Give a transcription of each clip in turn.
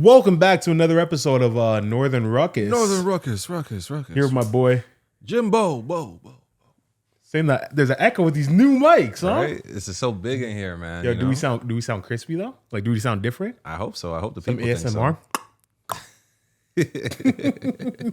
Welcome back to another episode of Northern Ruckus. Ruckus. Here with my boy Jimbo. saying that there's an echo with these new mics, huh? Right? This is so big in here, man. Yo, do we sound crispy though? Like, do we sound different? I hope so. I hope the Some people ASMR. think so.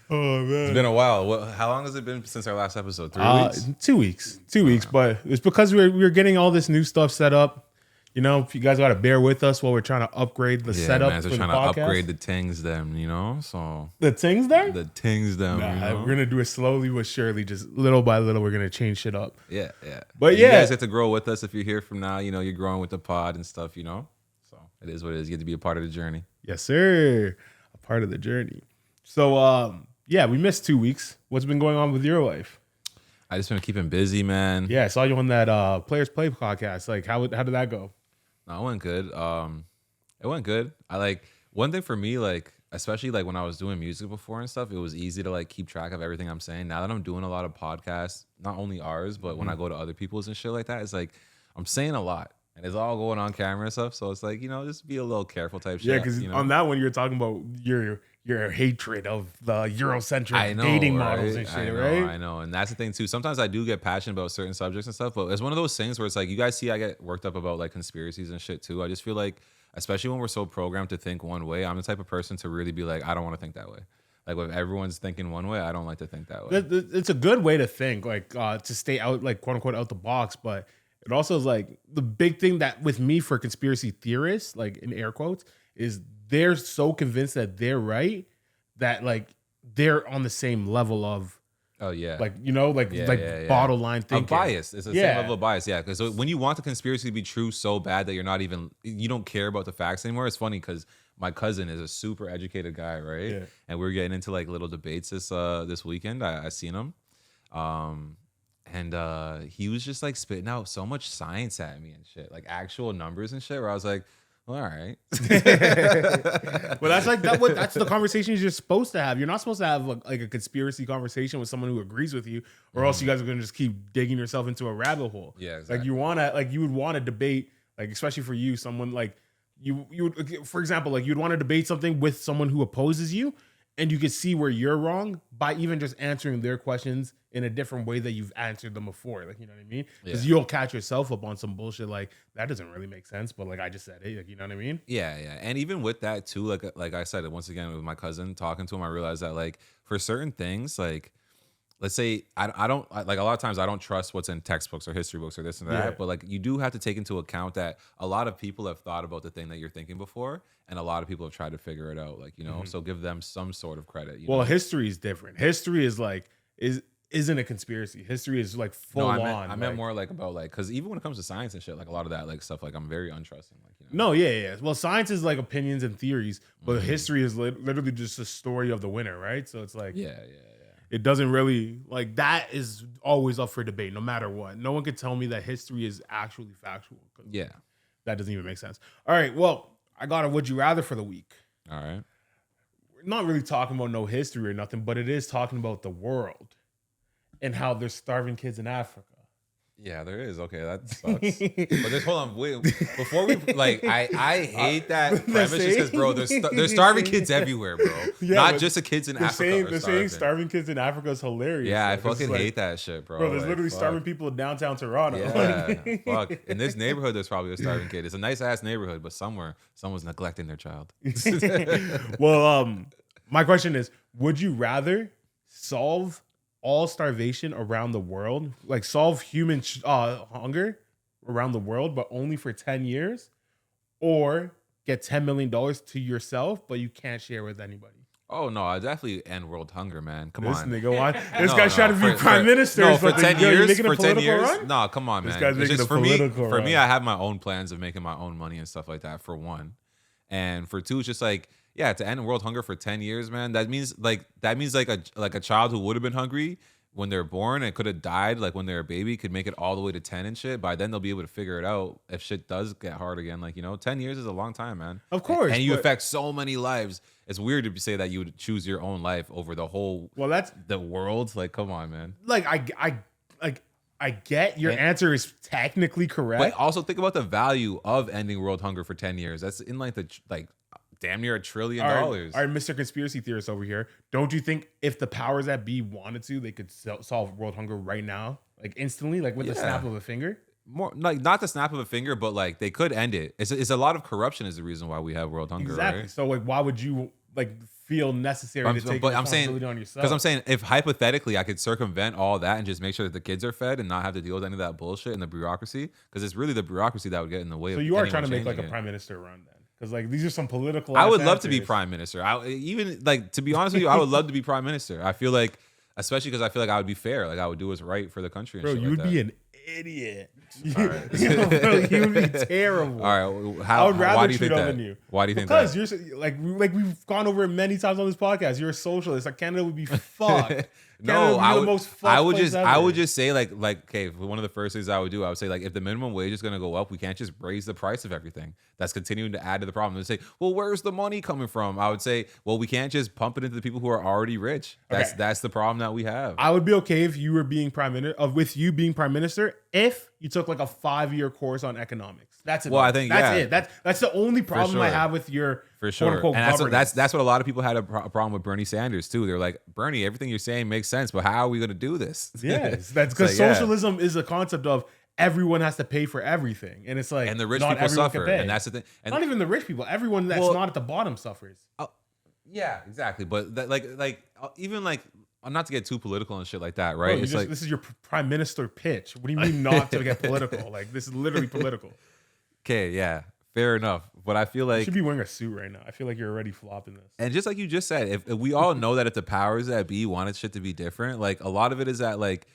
Oh man, It's been a while. How long has it been since our last episode? 3 weeks? 2 weeks. 2 weeks, but it's because we're getting all this new stuff set up. You know, if you guys got to bear with us while we're trying to upgrade the setup man, for we're the trying podcast. to upgrade the things, them. You know, so The things there. the things, them. Nah, you know? we're gonna do it slowly but surely, just little by little. We're gonna change shit up. Yeah. But you yeah. guys get to grow with us if you're here from now. You know, you're growing with the pod and stuff. You know, so it is what it is. You get to be a part of the journey. Yes, sir. A part of the journey. So, yeah, we missed 2 weeks. What's been going on with your life? I just been keeping busy, man. Yeah, I saw you on that Players Play podcast. Like, how did that go? No, it went good. It went good. I like one thing for me, like especially like when I was doing music before and stuff, it was easy to like keep track of everything I'm saying. Now that I'm doing a lot of podcasts, not only ours, but when I go to other people's and shit like that, it's like I'm saying a lot. And it's all going on camera and stuff. So it's like, you know, just be a little careful type shit. Yeah, because you know? on that one, you're talking about your hatred of the Eurocentric dating models and shit, right? I know. And that's the thing, too. Sometimes I do get passionate about certain subjects and stuff. But it's one of those things where it's like, you guys see I get worked up about like conspiracies and shit, too. I just feel like, especially when we're so programmed to think one way, I'm the type of person to really be like, I don't want to think that way. Like, if everyone's thinking one way, I don't like to think that way. It's a good way to think, like to stay out, like quote unquote, out the box. But it also is like the big thing that with me for conspiracy theorists, like in air quotes, is they're so convinced that they're right that like they're on the same level of like, you know, like bottle line thinking. A bias. It's the same level of bias. Yeah. Because when you want the conspiracy to be true so bad that you don't care about the facts anymore. It's funny because my cousin is a super educated guy, right? Yeah. And we were getting into like little debates this weekend. I seen him. And he was just like spitting out so much science at me and shit, like actual numbers and shit, where I was like, well, all right. Well, that's like that's the conversations you're supposed to have. You're not supposed to have like a conspiracy conversation with someone who agrees with you, or else you guys are gonna just keep digging yourself into a rabbit hole. Yeah, exactly. Like you would want to debate, like especially for you, someone like you would, for example, like you'd want to debate something with someone who opposes you, and you could see where you're wrong by even just answering their questions in a different way that you've answered them before. Like, you know what I mean? Because you'll catch yourself up on some bullshit like, that doesn't really make sense, but like I just said it, like, you know what I mean? Yeah. And even with that too, like I said, once again, with my cousin, talking to him, I realized that like for certain things, like let's say I don't like a lot of times I don't trust what's in textbooks or history books or this and that, Yeah. but like you do have to take into account that a lot of people have thought about the thing that you're thinking before, and a lot of people have tried to figure it out, like, you know, so give them some sort of credit. Well, know? history is different. History is like, isn't a conspiracy. History is like full on. I meant more like about like, because even when it comes to science and shit, like a lot of that like stuff, like I'm very untrusting. Like, you know? No, yeah. Well, science is like opinions and theories, but history is literally just a story of the winner, right? So it's like, yeah. It doesn't really, like, that is always up for debate, no matter what. No one could tell me that history is actually factual. Yeah. That doesn't even make sense. All right, well, I got a would you rather for the week. All right. We're not really talking about no history or nothing, but it is talking about the world and how there's starving kids in Africa. Yeah, there is. Okay, that sucks. But just hold on. Wait, before we like, I hate that premise just because, bro, there's starving kids everywhere, bro. Yeah, not just the kids in Africa. They're saying starving kids in Africa is hilarious. Yeah, like, I fucking hate that shit, bro. Bro, there's like, literally starving people in downtown Toronto. Yeah, fuck. In this neighborhood, there's probably a starving kid. It's a nice ass neighborhood, but somewhere someone's neglecting their child. Well, my question is, would you rather solve all starvation around the world, like solve human hunger around the world, but only for 10 years, or get $10 million to yourself, but you can't share with anybody? Oh no, I definitely end world hunger, man. Come This on, nigga, why? This guy's trying to be prime minister. No, for 10 years. For 10 years. No, come on, man. This guy's making a political run. For me, I have my own plans of making my own money and stuff like that. For one, and for two, it's just like, yeah, to end world hunger for 10 years, man. That means like a child who would have been hungry when they're born and could have died like when they're a baby could make it all the way to 10 and shit. By then they'll be able to figure it out if shit does get hard again. Like, you know, 10 years is a long time, man. Of course. And you affect so many lives. It's weird to say that you would choose your own life over the whole that's the world. Like, come on, man. Like I get your answer is technically correct. But also think about the value of ending world hunger for 10 years. That's in like damn near $1 trillion. All right, Mr. Conspiracy Theorist over here. Don't you think if the powers that be wanted to, they could solve world hunger right now, like instantly, like with the snap of a finger? More like not the snap of a finger, but like they could end it. It's a lot of corruption is the reason why we have world hunger. Exactly. Right? So like, why would you like feel necessary to take responsibility on yourself? Because I'm saying if hypothetically I could circumvent all that and just make sure that the kids are fed and not have to deal with any of that bullshit and the bureaucracy, because it's really the bureaucracy that would get in the way. So of you are trying to make changing like a prime minister run then, because like these are some political. I would love to be prime minister. Even like to be honest with you, I would love to be prime minister. I feel like, especially because I feel like I would be fair. Like I would do what's right for the country. And bro, shit you like would that. be an idiot. Right. Bro, you would be terrible. All right, I would rather why do you treat think that? than you. Why do you think that? Because you're like we've gone over it many times on this podcast. You're a socialist. Like Canada would be fucked. No, I would just just say like okay, one of the first things I would do, I would say like if the minimum wage is going to go up, we can't just raise the price of everything. That's continuing to add to the problem. They say, well, where's the money coming from? I would say, well, we can't just pump it into the people who are already rich. That's the problem that we have. I would be okay if you were being prime minister, with you being prime minister, if you took like a 5-year course on economics. That's it. Well, I think that's it. That's the only problem I have with your for sure. quote unquote And that's what a lot of people had a problem with Bernie Sanders too. They're like, Bernie, everything you're saying makes sense, but how are we going to do this? Yes, that's because socialism is a concept of everyone has to pay for everything, and it's like and the rich people suffer, and that's the thing. And not even the rich people. Everyone that's not at the bottom suffers. Yeah, exactly. But that, even like. Not to get too political and shit like that, right? Bro, this is your prime minister pitch. What do you mean not to get political? Like this is literally political. Okay, yeah, fair enough. But I feel like you should be wearing a suit right now. I feel like you're already flopping this. And just like you just said, if we all know that if the powers that be wanted shit to be different, like a lot of it is that like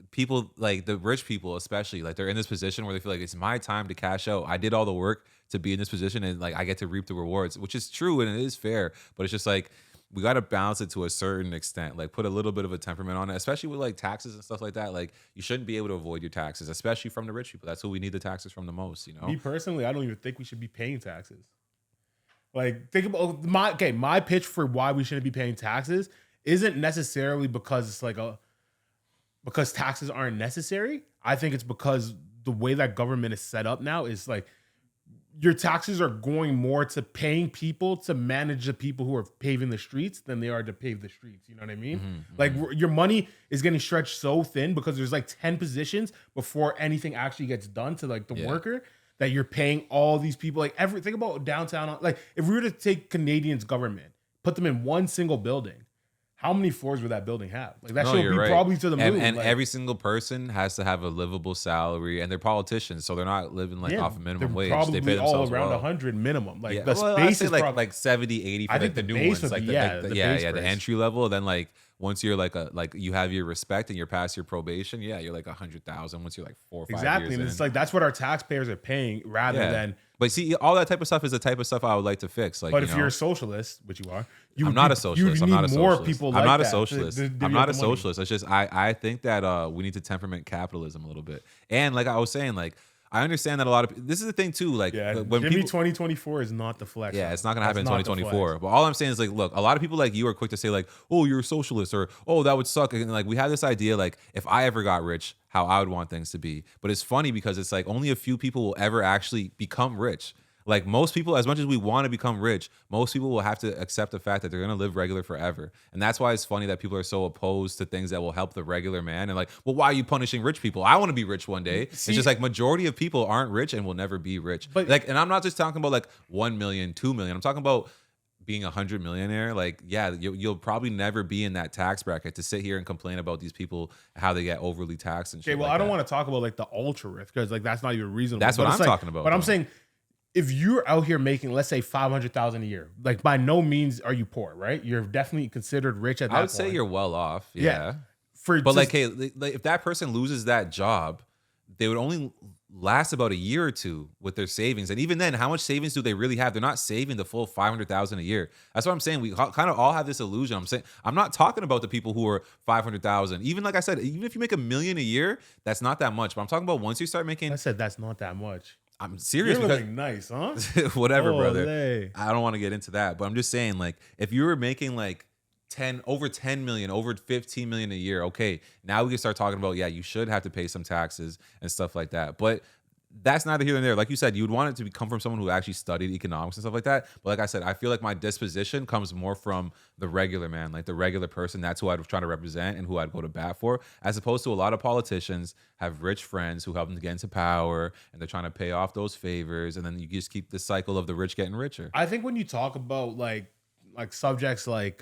people, like the rich people especially, like they're in this position where they feel like it's my time to cash out. I did all the work to be in this position, and like I get to reap the rewards, which is true and it is fair. But it's just like, we got to balance it to a certain extent, like put a little bit of a temperament on it, especially with like taxes and stuff like that. Like you shouldn't be able to avoid your taxes, especially from the rich people. That's who we need the taxes from the most, you know? Me personally, I don't even think we should be paying taxes. Like think about my pitch for why we shouldn't be paying taxes isn't necessarily because it's like because taxes aren't necessary. I think it's because the way that government is set up now is like, your taxes are going more to paying people to manage the people who are paving the streets than they are to pave the streets. You know what I mean? Like your money is getting stretched so thin because there's like 10 positions before anything actually gets done to like the worker, that you're paying all these people. Like think about downtown. Like if we were to take Canadians' government, put them in one single building, how many floors would that building have? Like that should be probably to the moon. And like, every single person has to have a livable salary, and they're politicians, so they're not living like off a minimum wage. Probably they pay themselves all around well. 100 minimum. Like the I'd space say is like 70, 80 for I like think the the new base ones. would Like be, the entry level. Then like once you're like you have your respect and you're past your probation, you're like 100,000. Once you're like 4 or 5 exactly, years and in. it's like that's what our taxpayers are paying rather than. But see, all that type of stuff is the type of stuff I would like to fix. Like, but if you're a socialist, which you are, I'm not a socialist. I'm not a more socialist. people. I'm not a that socialist. I'm not a socialist. It's just I think that we need to temperament capitalism a little bit. And like I was saying, like I understand that a lot of this is the thing too. Like when Jimmy 2024 is not the flex. Yeah, it's not gonna happen in 2024. But all I'm saying is like, look, a lot of people like you are quick to say like, oh, you're a socialist, or oh, that would suck. And like we have this idea like if I ever got rich, how I would want things to be. But it's funny because it's like only a few people will ever actually become rich. Like most people, as much as we want to become rich, most people will have to accept the fact that they're going to live regular forever. And that's why it's funny that people are so opposed to things that will help the regular man. And like, well, why are you punishing rich people? I want to be rich one day. It's just like majority of people aren't rich and will never be rich. But like, and I'm not just talking about like 1 million, 2 million. I'm talking about being 100 millionaire. Like, yeah, you'll probably never be in that tax bracket to sit here and complain about these people, how they get overly taxed and shit. Okay, well, I don't want to talk about like the ultra rich because like that's not even reasonable. That's what I'm talking about. But I'm saying, if you're out here making, let's say, $500,000 a year, like by no means are you poor, right? You're definitely considered rich at that point. I would say you're well off. Yeah. But like, hey, if that person loses that job, they would only last about a year or two with their savings. And even then, how much savings do they really have? They're not saving the full $500,000 a year. That's what I'm saying. We kind of all have this illusion. I'm saying, I'm not talking about the people who are 500,000. Even like I said, even if you make $1 million a year, that's not that much. But I'm talking about once you start making. I said that's not that much. I'm serious. You're looking nice, huh? Whatever, brother. I don't want to get into that, but I'm just saying, like, if you were making like over 10 million, over 15 million a year. Okay, now we can start talking about, yeah, you should have to pay some taxes and stuff like that. But that's neither here nor there. Like you said, you would want it to come from someone who actually studied economics and stuff like that. But like I said, I feel like my disposition comes more from the regular man, like the regular person. That's who I'd try to represent and who I'd go to bat for, as opposed to a lot of politicians have rich friends who help them to get into power and they're trying to pay off those favors. And then you just keep the cycle of the rich getting richer. I think when you talk about like subjects like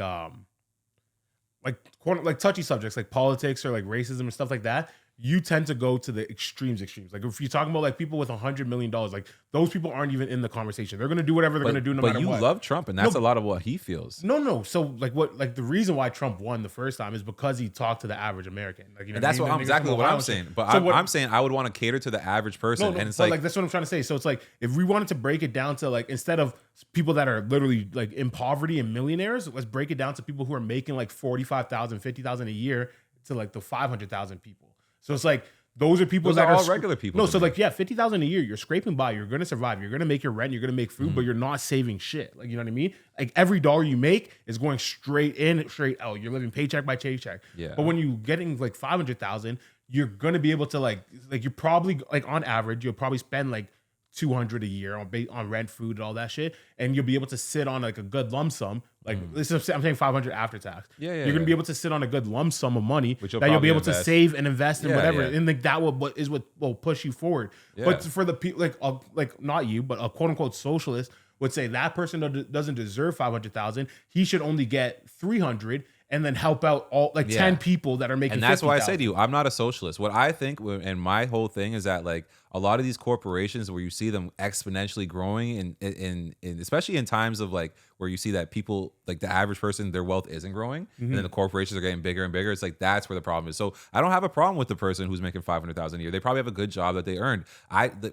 touchy subjects like politics or like racism and stuff like that, you tend to go to the extremes. Like if you're talking about like people with $100 million, like those people aren't even in the conversation. They're going to do whatever they're going to do no matter what. But you love Trump, and that's a lot of what he feels. No. So like the reason why Trump won the first time is because he talked to the average American. Like, you know, and that's exactly what I'm saying. But I'm saying I would want to cater to the average person. And it's like that's what I'm trying to say. So it's like if we wanted to break it down to like, instead of people that are literally like in poverty and millionaires, let's break it down to people who are making like 45,000, 50,000 a year to like the 500,000 people. So it's like those are people that are all regular people. No, so like 50,000 a year, you're scraping by, you're gonna survive, you're gonna make your rent, you're gonna make food, but you're not saving shit. Like, you know what I mean? Like every dollar you make is going straight in, straight out. You're living paycheck by paycheck. Yeah. But when you getting like 500,000, you're gonna be able to like you're probably like on average, you'll probably spend like 200 a year on rent, food, and all that shit, and you'll be able to sit on like a good lump sum. Like I'm saying 500 after tax. You're gonna be able to sit on a good lump sum of money that you'll be able to save and invest in whatever, yeah. and like that what will push you forward. Yeah. But for the people like not you, but a quote unquote socialist would say that person doesn't deserve 500,000. He should only get 300. And then help out all 10 people that are making. And that's 50,000. why I say to you, I'm not a socialist. What I think, and my whole thing is that like a lot of these corporations where you see them exponentially growing, and especially in times of like where you see that people, like the average person, their wealth isn't growing, and then the corporations are getting bigger and bigger. It's like that's where the problem is. So I don't have a problem with the person who's making 500,000 a year. They probably have a good job that they earned.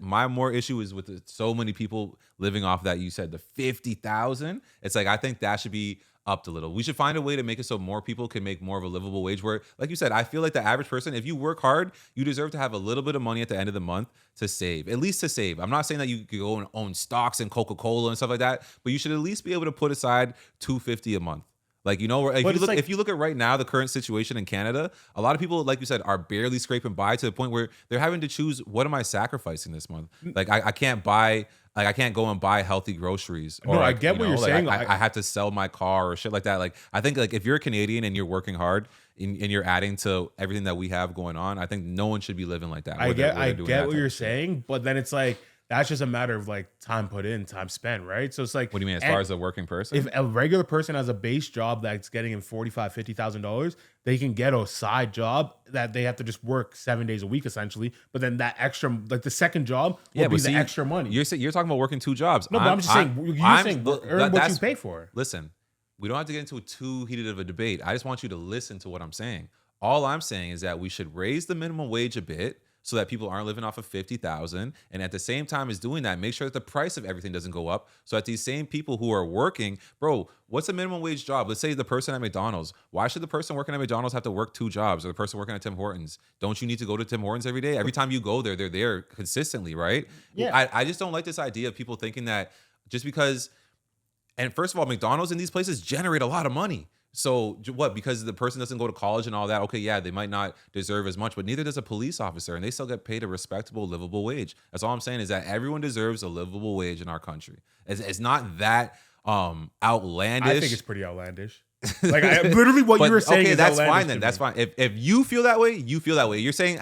My more issue is with so many people living off that. You said the 50,000. It's like I think that should be upped a little. We should find a way to make it so more people can make more of a livable wage where, like you said, I feel like the average person, if you work hard, you deserve to have a little bit of money at the end of the month to save, at least to save. I'm not saying that you could go and own stocks and Coca-Cola and stuff like that, but you should at least be able to put aside $250 a month. Like, you know, if you look at right now, the current situation in Canada, a lot of people, like you said, are barely scraping by to the point where they're having to choose, what am I sacrificing this month? Like, I can't buy, like, I can't go and buy healthy groceries. Or no, I get what you're saying. I have to sell my car or shit like that. Like, I think, like, if you're a Canadian and you're working hard and you're adding to everything that we have going on, I think no one should be living like that. I get what you're saying, but then it's like, that's just a matter of like time put in, time spent, right? So it's like, what do you mean as far as a working person? If a regular person has a base job that's getting in $45,000, $50,000, they can get a side job that they have to just work 7 days a week essentially. But then that extra, like the second job, will be the extra money. You're talking about working two jobs. No, but I'm just saying, you're saying earn what you pay for. Listen, we don't have to get into too heated of a debate. I just want you to listen to what I'm saying. All I'm saying is that we should raise the minimum wage a bit, so that people aren't living off of 50,000, and at the same time as doing that, make sure that the price of everything doesn't go up. So that these same people who are working, bro, what's a minimum wage job? Let's say the person at McDonald's. Why should the person working at McDonald's have to work two jobs, or the person working at Tim Hortons? Don't you need to go to Tim Hortons every day? Every time you go there, they're there consistently, right? Yeah. I just don't like this idea of people thinking that just because. And first of all, McDonald's in these places generate a lot of money. So what? Because the person doesn't go to college and all that. Okay, yeah, they might not deserve as much, but neither does a police officer, and they still get paid a respectable, livable wage. That's all I'm saying, is that everyone deserves a livable wage in our country. It's not that outlandish. I think it's pretty outlandish. Like literally what you were saying. Okay, is that's fine then. That's fine. If you feel that way, you feel that way. You're saying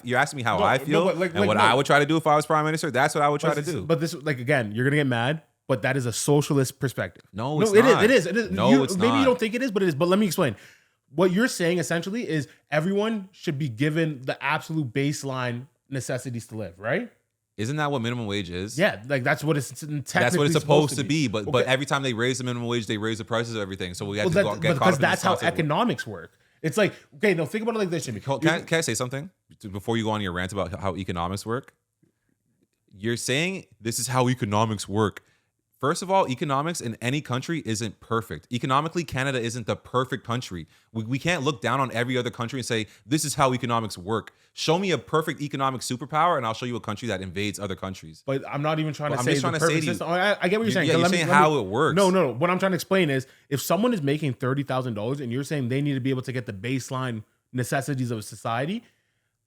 you're asking me how I feel, I would try to do if I was prime minister. That's what I would try to do. But this, like, again, you're gonna get mad. But that is a socialist perspective. No, it's not. It is. No, it's not. Maybe you don't think it is, but it is. But let me explain. What you're saying essentially is everyone should be given the absolute baseline necessities to live, right? Isn't that what minimum wage is? Yeah, like that's what it's technically that's what it's supposed to be. But every time they raise the minimum wage, they raise the prices of everything. So we have to get caught up because that's how economics work. It's like, okay, no, think about it like this, Jimmy. Can I say something before you go on your rant about how economics work? You're saying this is how economics work. First of all, economics in any country isn't perfect. Economically, Canada isn't the perfect country. We can't look down on every other country and say, this is how economics work. Show me a perfect economic superpower, and I'll show you a country that invades other countries. But I'm not even trying to I'm say just the trying to say perfect to you- system. I get what you're saying. Yeah, So you're let me- saying let me- how it works. No. What I'm trying to explain is if someone is making $30,000 and you're saying they need to be able to get the baseline necessities of society,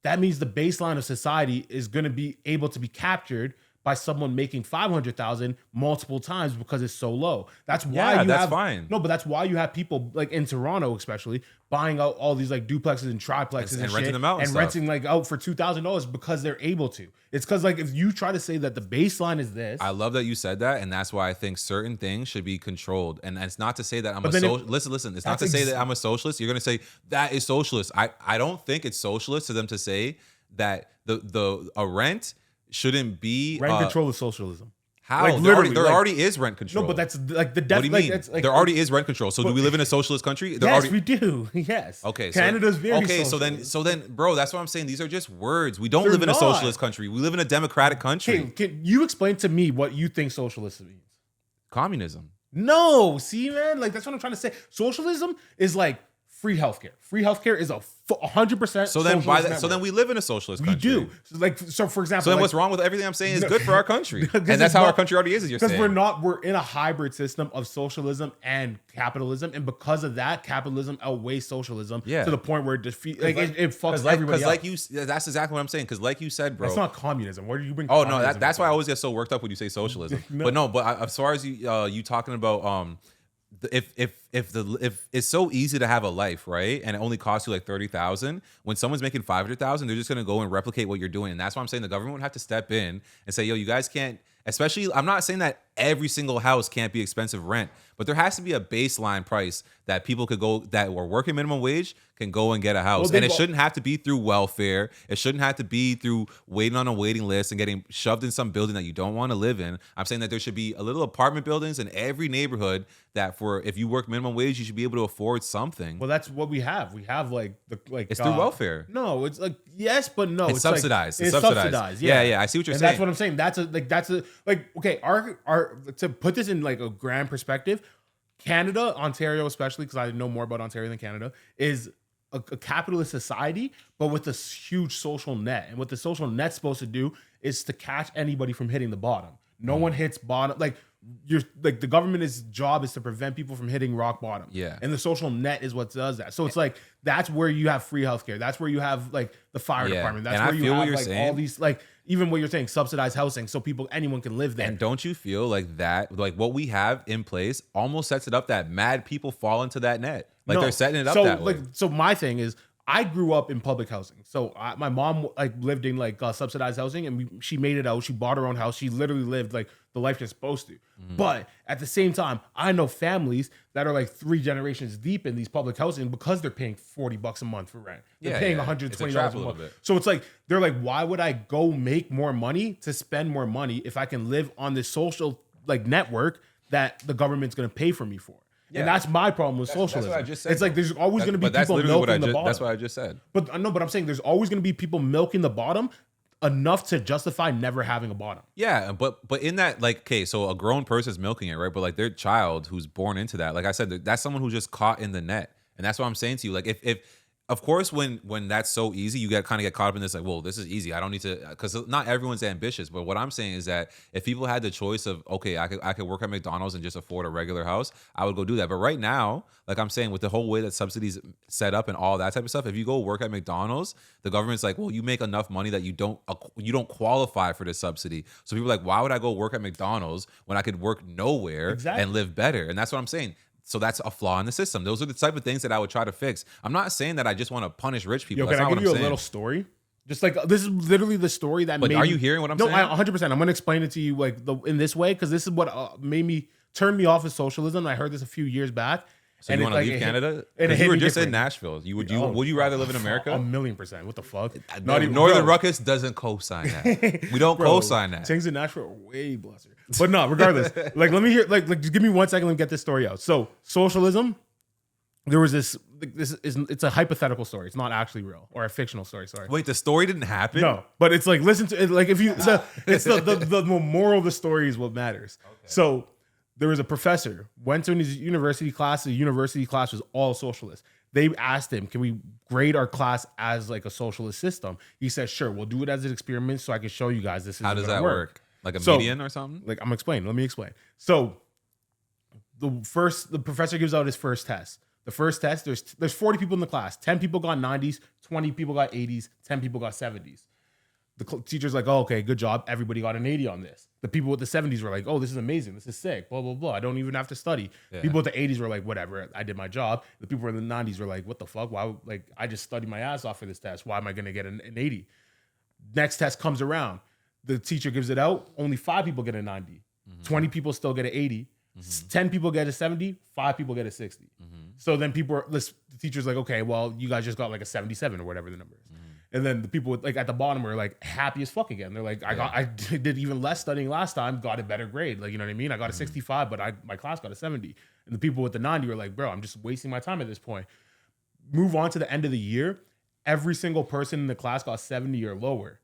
that means the baseline of society is going to be able to be captured by someone making 500,000 multiple times because it's so low. That's why Yeah, you that's have fine. No, but that's why you have people like in Toronto, especially buying out all these like duplexes and triplexes And and renting shit, them out and and stuff. renting like out for $2,000 because they're able to. It's because like if you try to say that the baseline is this, I love that you said that, and that's why I think certain things should be controlled. And it's not to say that I'm But a then if- listen. It's not to say that I'm a socialist. You're gonna say that is socialist. I don't think it's socialist to them to say that a rent shouldn't be rent control is socialism. How Like, there literally, already is rent control. No, but that's like the what def- do you like, mean? that's, like, There already is rent control. So do we live in a socialist country? Yes, we do. Yes. Okay, Canada's very okay. socialist. So then, bro, that's what I'm saying. These are just words. We don't They're live in a not. socialist country. We live in a democratic country. Okay, can you explain to me what you think socialism means? Communism. No, see, man, like that's what I'm trying to say. Socialism is like free healthcare. Free healthcare is a 100%. So then, so then we live in a socialist we country. do. So for example, So then, like, what's wrong with everything I'm saying is good for our country, and Because that's it's how our not- country already is. As you're because saying, we're in a hybrid system of socialism and capitalism, and because of that, capitalism outweighs socialism Yeah. to the point where it defeat it fucks everybody else. that's exactly what I'm saying. Because like you said, bro, That's not communism. Where do you bring? oh no, communism that's from? why I always get so worked up when you say socialism. No. But as far as you talking about if it's so easy to have a life, right, and it only costs you like 30,000, when someone's making 500,000, they're just gonna go and replicate what you're doing, and that's why I'm saying the government would have to step in and say, yo, you guys can't. Especially, I'm not saying that every single house can't be expensive rent, but there has to be a baseline price that people could go that were working minimum wage can go and get a house. Well, And it shouldn't have to be through welfare. It shouldn't have to be through waiting on a waiting list and getting shoved in some building that you don't want to live in. I'm saying that there should be a little apartment buildings in every neighborhood that for if you work minimum wage, you should be able to afford something. Well, that's what we have. We have It's through welfare. No, it's like yes, but no. It's like- subsidized. It's It's subsidized. Yeah, yeah. I see what you're and saying. that's what I'm saying. That's a okay. Our to put this in like a grand perspective, Canada, Ontario, especially because I know more about Ontario than Canada, is a capitalist society, but with a huge social net. And what the social net's supposed to do is to catch anybody from hitting the bottom. No one hits bottom. Like you're like the government's job is to prevent people from hitting rock bottom. Yeah. And the social net is what does that. So it's like that's where you have free healthcare. That's where you have like the fire Yeah. department. That's And I where you feel what have you're like saying. all these like even what you're saying, subsidized housing, so anyone can live there. And don't you feel like that, like what we have in place almost sets it up that mad people fall into that net? Like No. they're setting it up so, that way. like, so my thing is, I grew up in public housing. So my mom like lived in like subsidized housing, and she made it out. She bought her own house. She literally lived like the life you're supposed to. Mm-hmm. But at the same time, I know families that are like 3 generations deep in these public housing because they're paying $40 a month for rent. They're Yeah, paying yeah. $120 It's a trap a a little month. bit. So it's like they're like, why would I go make more money to spend more money if I can live on this social like network that the government's going to pay for me for? Yeah. And that's my problem with That's what socialism. I just said. It's like there's always going to be But that's people literally what milking I the bottom. that's what I just said. But I know, but I'm saying there's always going to be people milking the bottom enough to justify never having a bottom. Yeah, but in that, like, okay, so a grown person's milking it, right? But like their child who's born into that, like I said, that's someone who's just caught in the net. And that's what I'm saying to you. Like if of course, when that's so easy, you kind of get caught up in this, like, well, this is easy. I don't need to, because not everyone's ambitious. But what I'm saying is that if people had the choice of, okay, I could work at McDonald's and just afford a regular house, I would go do that. But right now, like I'm saying, with the whole way that subsidies set up and all that type of stuff, if you go work at McDonald's, the government's like, well, you make enough money that you don't qualify for this subsidy. So people are like, why would I go work at McDonald's when I could work nowhere Exactly. and live better? And that's what I'm saying. So that's a flaw in the system. Those are the type of things that I would try to fix. I'm not saying that I just want to punish rich people. Yo, That's can I not give what you I'm a saying. little story? Just like this is literally the story that But made are me- you hearing what I'm no, saying? No, 100%. I'm going to explain it to you like in this way because this is what made me turn me off of socialism. I heard this a few years back. So you want to leave Canada? And you were just in Nashville. Would you rather live in America? 1,000,000%. What the fuck? Northern Ruckus doesn't co-sign that. We don't co-sign that. Things in Nashville are way blesser. But no, regardless. Like, let me hear. Like, just give me 1 second. Let me get this story out. So, socialism. There was this. It's a hypothetical story. It's not actually real or a fictional story. Sorry. Wait, the story didn't happen? No, but it's like listen to it. Like if you, it's the moral of the story is what matters. Okay. So There was a professor, went to his university class. The university class was all socialist. They asked him, can we grade our class as like a socialist system? He said, sure, we'll do it as an experiment so I can show you guys this is How does that work? Like a median or something? Like I'm explaining. Let me explain. So the professor gives out his first test. The first test, there's 40 people in the class. 10 people got 90s, 20 people got 80s, 10 people got 70s. The teacher's like, oh, okay, good job. Everybody got an 80 on this. The people with the 70s were like, oh, this is amazing. This is sick. Blah, blah, blah. I don't even have to study. Yeah. People with the 80s were like, whatever. I did my job. The people in the 90s were like, what the fuck? Why? Like, I just studied my ass off for this test. Why am I going to get an 80? Next test comes around. The teacher gives it out. Only 5 people get a 90. Mm-hmm. 20 people still get an 80. Mm-hmm. 10 people get a 70. 5 people get a 60. Mm-hmm. So then the teacher's like, okay, well, you guys just got like a 77 or whatever the number is. Mm-hmm. And then the people like at the bottom were like happy as fuck again. They're like, I did even less studying last time, got a better grade. Like, you know what I mean? I got a 65, but my class got a 70. And the people with the 90 were like, bro, I'm just wasting my time at this point. Move on to the end of the year. Every single person in the class got 70 or lower.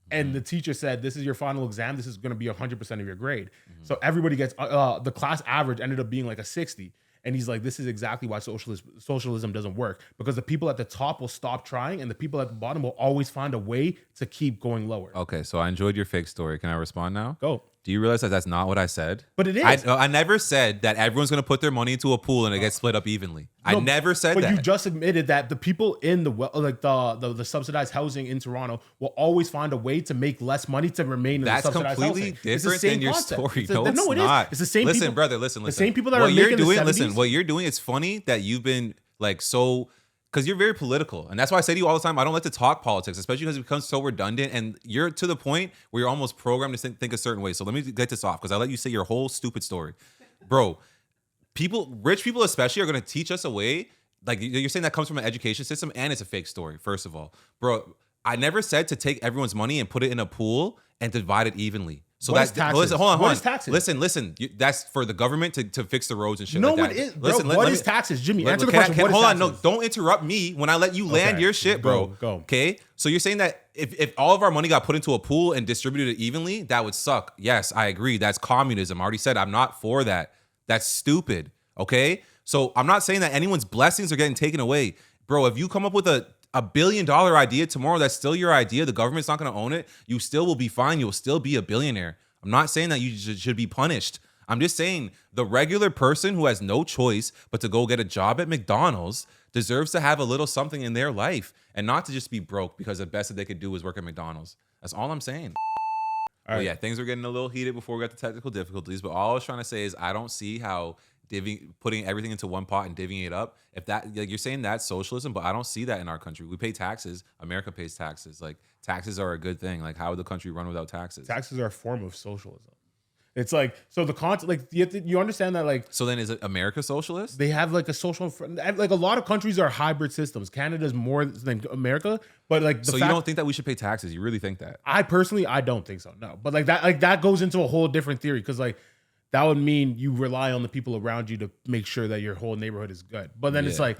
And the teacher said, this is your final exam. This is going to be 100% of your grade. Mm-hmm. So everybody gets, the class average ended up being like a 60. And he's like, this is exactly why socialism doesn't work. Because the people at the top will stop trying and the people at the bottom will always find a way to keep going lower. Okay, so I enjoyed your fake story. Can I respond now? Go. Do you realize that that's not what I said? But it is. I never said that everyone's going to put their money into a pool and it gets split up evenly. No, I never said that. But you just admitted that the people in the subsidized housing in Toronto will always find a way to make less money to remain in the subsidized housing. That's completely different than your story. No, it's not. It's the same people. Listen, brother, listen. The same people that are making the 70s. Listen, what you're doing, it's funny that you've been like so... Because you're very political. And that's why I say to you all the time, I don't like to talk politics, especially because it becomes so redundant. And you're to the point where you're almost programmed to think a certain way. So let me get this off because I let you say your whole stupid story. Bro, rich people especially are going to teach us a way. Like you're saying that comes from an education system and it's a fake story, first of all. Bro, I never said to take everyone's money and put it in a pool and divide it evenly. So that's taxes. Listen, hold on. What is taxes? Listen. That's for the government to fix the roads and shit like that. No, it is. Bro, what is taxes? Jimmy, answer the question. Hold on. No, don't interrupt me when I let you land your shit, bro. Go. Okay? So you're saying that if all of our money got put into a pool and distributed evenly, that would suck. Yes, I agree. That's communism. I already said I'm not for that. That's stupid. Okay? So I'm not saying that anyone's blessings are getting taken away. Bro, if you come up with a $1 billion idea tomorrow, that's still your idea. The government's not going to own it. You still will be fine. You'll still be a billionaire. I'm not saying that you should be punished. I'm just saying the regular person who has no choice but to go get a job at McDonald's deserves to have a little something in their life and not to just be broke because the best that they could do is work at McDonald's. That's all I'm saying. All right. Yeah, things were getting a little heated before we got the technical difficulties, but all I was trying to say is I don't see how putting everything into one pot and divvying it up, if that, like, you're saying that's socialism, but I don't see that in our country. We pay taxes. America pays taxes. Like, taxes are a good thing. Like, how would the country run without taxes? Taxes are a form of socialism. It's like, so the concept, like, you understand that, like, so then is it America socialist? They have like a social, like a lot of countries are hybrid systems. Canada's more than America, but like, so you don't think that we should pay taxes? You really think that? I personally, I don't think so. No, but like that goes into a whole different theory because like that would mean you rely on the people around you to make sure that your whole neighborhood is good. But then it's like,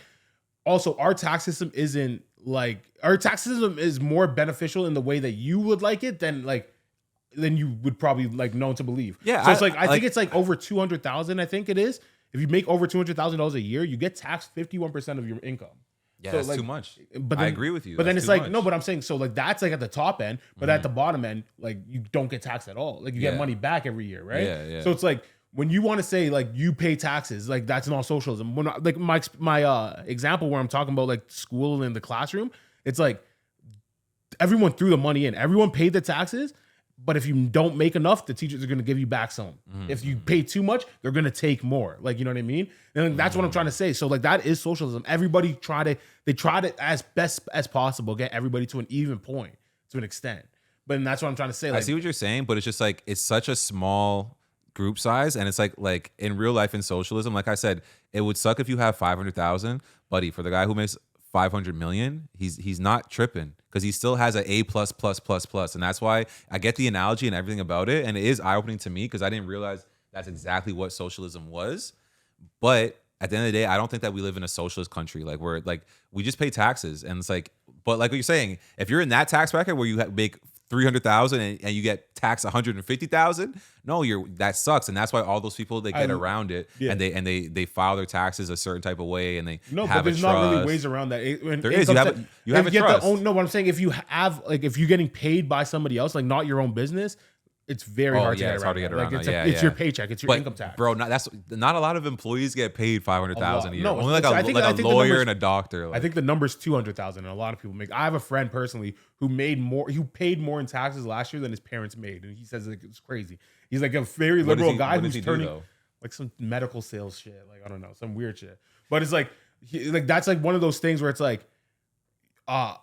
also our tax system isn't like, our tax system is more beneficial in the way that you would like it than you would probably like known to believe. Yeah. So it's like, I think it's like over 200,000. I think it is. If you make over $200,000 a year, you get taxed 51% of your income. Yeah, so that's like, too much. But then, I agree with you. But then that's it's like, much. no, but I'm saying, so like that's like at the top end, but at the bottom end, like you don't get taxed at all. Like you get money back every year, right? Yeah. So it's like, when you want to say like you pay taxes, like that's not socialism. When like my example where I'm talking about like school and the classroom, it's like everyone threw the money in, everyone paid the taxes, but if you don't make enough, the teachers are going to give you back some. If you pay too much, they're going to take more. Like, you know what I mean? And that's what I'm trying to say. So like that is socialism. Everybody try to as best as possible get everybody to an even point to an extent. But that's what I'm trying to say. Like, I see what you're saying, but it's just like it's such a small group size, and it's like in real life in socialism, like I said, it would suck if you have 500,000, buddy. For the guy who makes 500 million, he's not tripping because he still has an A+++++, and that's why I get the analogy and everything about it, and it is eye opening to me because I didn't realize that's exactly what socialism was. But at the end of the day, I don't think that we live in a socialist country. Like we just pay taxes, and it's like, but like what you're saying, if you're in that tax bracket where you make $300,000 and you get taxed $150,000. No, that sucks, and that's why all those people they get around it, and they file their taxes a certain type of way, and they have but there's not really ways around that. There is. You have a trust. No, what I'm saying, if you have if you're getting paid by somebody else, like not your own business, it's very hard to get around. It's hard to get around. It's your paycheck. It's your income tax, bro. Not a lot of employees get paid $500,000 a year. No, only like a lawyer and a doctor. I think the number's 200,000, and a lot of people make. I have a friend personally who paid more in taxes last year than his parents made, and he says like, it's crazy. He's like a very liberal guy who's turning like some medical sales shit, like I don't know, some weird shit. But it's like that's like one of those things where it's like a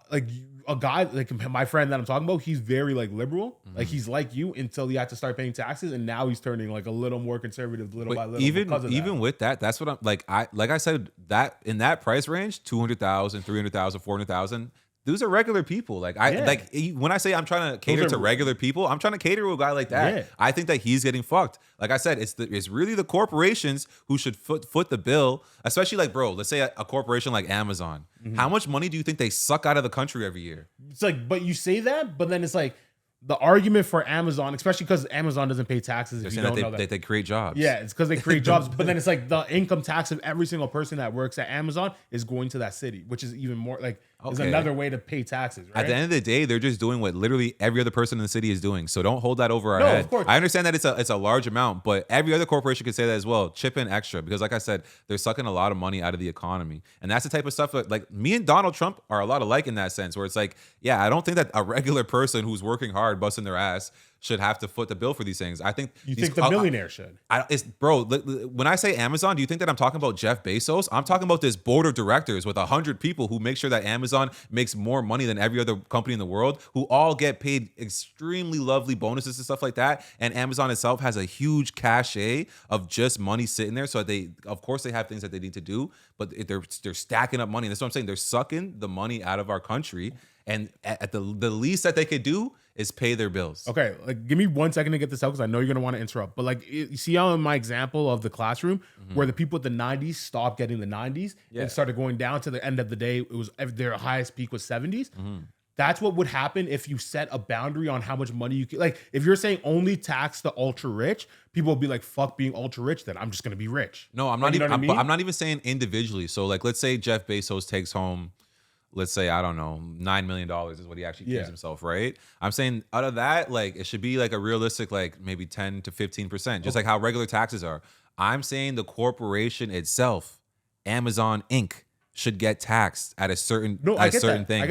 guy like my friend that I'm talking about, he's very like liberal, like he's like you until he had to start paying taxes, and now he's turning like a little more conservative little by little. Even with that, that's what I'm like. I said that in that price range, 200,000, 300,000, 400,000. Those are regular people. Like when I say I'm trying to cater to regular people, I'm trying to cater to a guy like that. Yeah. I think that he's getting fucked. Like I said, it's really the corporations who should foot the bill. Especially like, bro, let's say a corporation like Amazon. How much money do you think they suck out of the country every year? It's like, but you say that, but then it's like the argument for Amazon, especially because Amazon doesn't pay taxes. If you don't know that they create jobs. Yeah, it's because they create jobs. But then it's like the income tax of every single person that works at Amazon is going to that city, which is even more like is another way to pay taxes. Right? At the end of the day, they're just doing what literally every other person in the city is doing. So don't hold that over our head. Of course. I understand that it's a large amount, but every other corporation could say that as well. Chip in extra because, like I said, they're sucking a lot of money out of the economy, and that's the type of stuff that like me and Donald Trump are a lot alike in that sense. Where it's like, yeah, I don't think that a regular person who's working hard, busting their ass, should have to foot the bill for these things. I think the millionaire should. Bro, when I say Amazon, do you think that I'm talking about Jeff Bezos? I'm talking about this board of directors with 100 people who make sure that Amazon makes more money than every other company in the world, who all get paid extremely lovely bonuses and stuff like that. And Amazon itself has a huge cachet of just money sitting there. So of course they have things that they need to do, but they're stacking up money. And that's what I'm saying. They're sucking the money out of our country. And at the least that they could do is pay their bills. Okay, like give me 1 second to get this out because I know you're gonna want to interrupt. But like you see how in my example of the classroom where the people at the 90s stopped getting the 90s and started going down to the end of the day, it was their highest peak was 70s. That's what would happen if you set a boundary on how much money you can. Like if you're saying only tax the ultra rich, people will be like, "Fuck being ultra rich." Then I'm just gonna be rich. No, I'm not even. I'm not even saying individually. So like, let's say Jeff Bezos takes home, let's say, I don't know, $9 million is what he actually gives himself, right? I'm saying out of that, like, it should be like a realistic, like maybe 10 to 15%, just like how regular taxes are. I'm saying the corporation itself, Amazon Inc., should get taxed at a certain thing. I get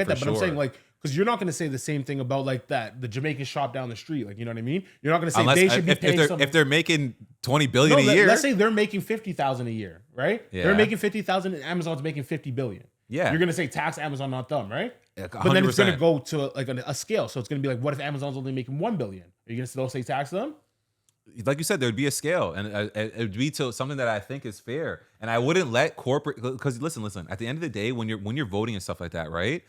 that, but I'm saying like, because you're not going to say the same thing about like the Jamaican shop down the street, like, you know what I mean? You're not going to say they should be paying if they're making $20 billion a year. Let's say they're making $50,000 a year, right? Yeah. They're making $50,000 and Amazon's making $50 billion. Yeah, you're gonna say tax Amazon, not them, right? Yeah, but then it's gonna go to like a scale. So it's gonna be like, what if Amazon's only making $1 billion? Are you gonna still say tax them? Like you said, there'd be a scale, and it would be to something that I think is fair. And I wouldn't let corporate, because listen. At the end of the day, when you're voting and stuff like that, right?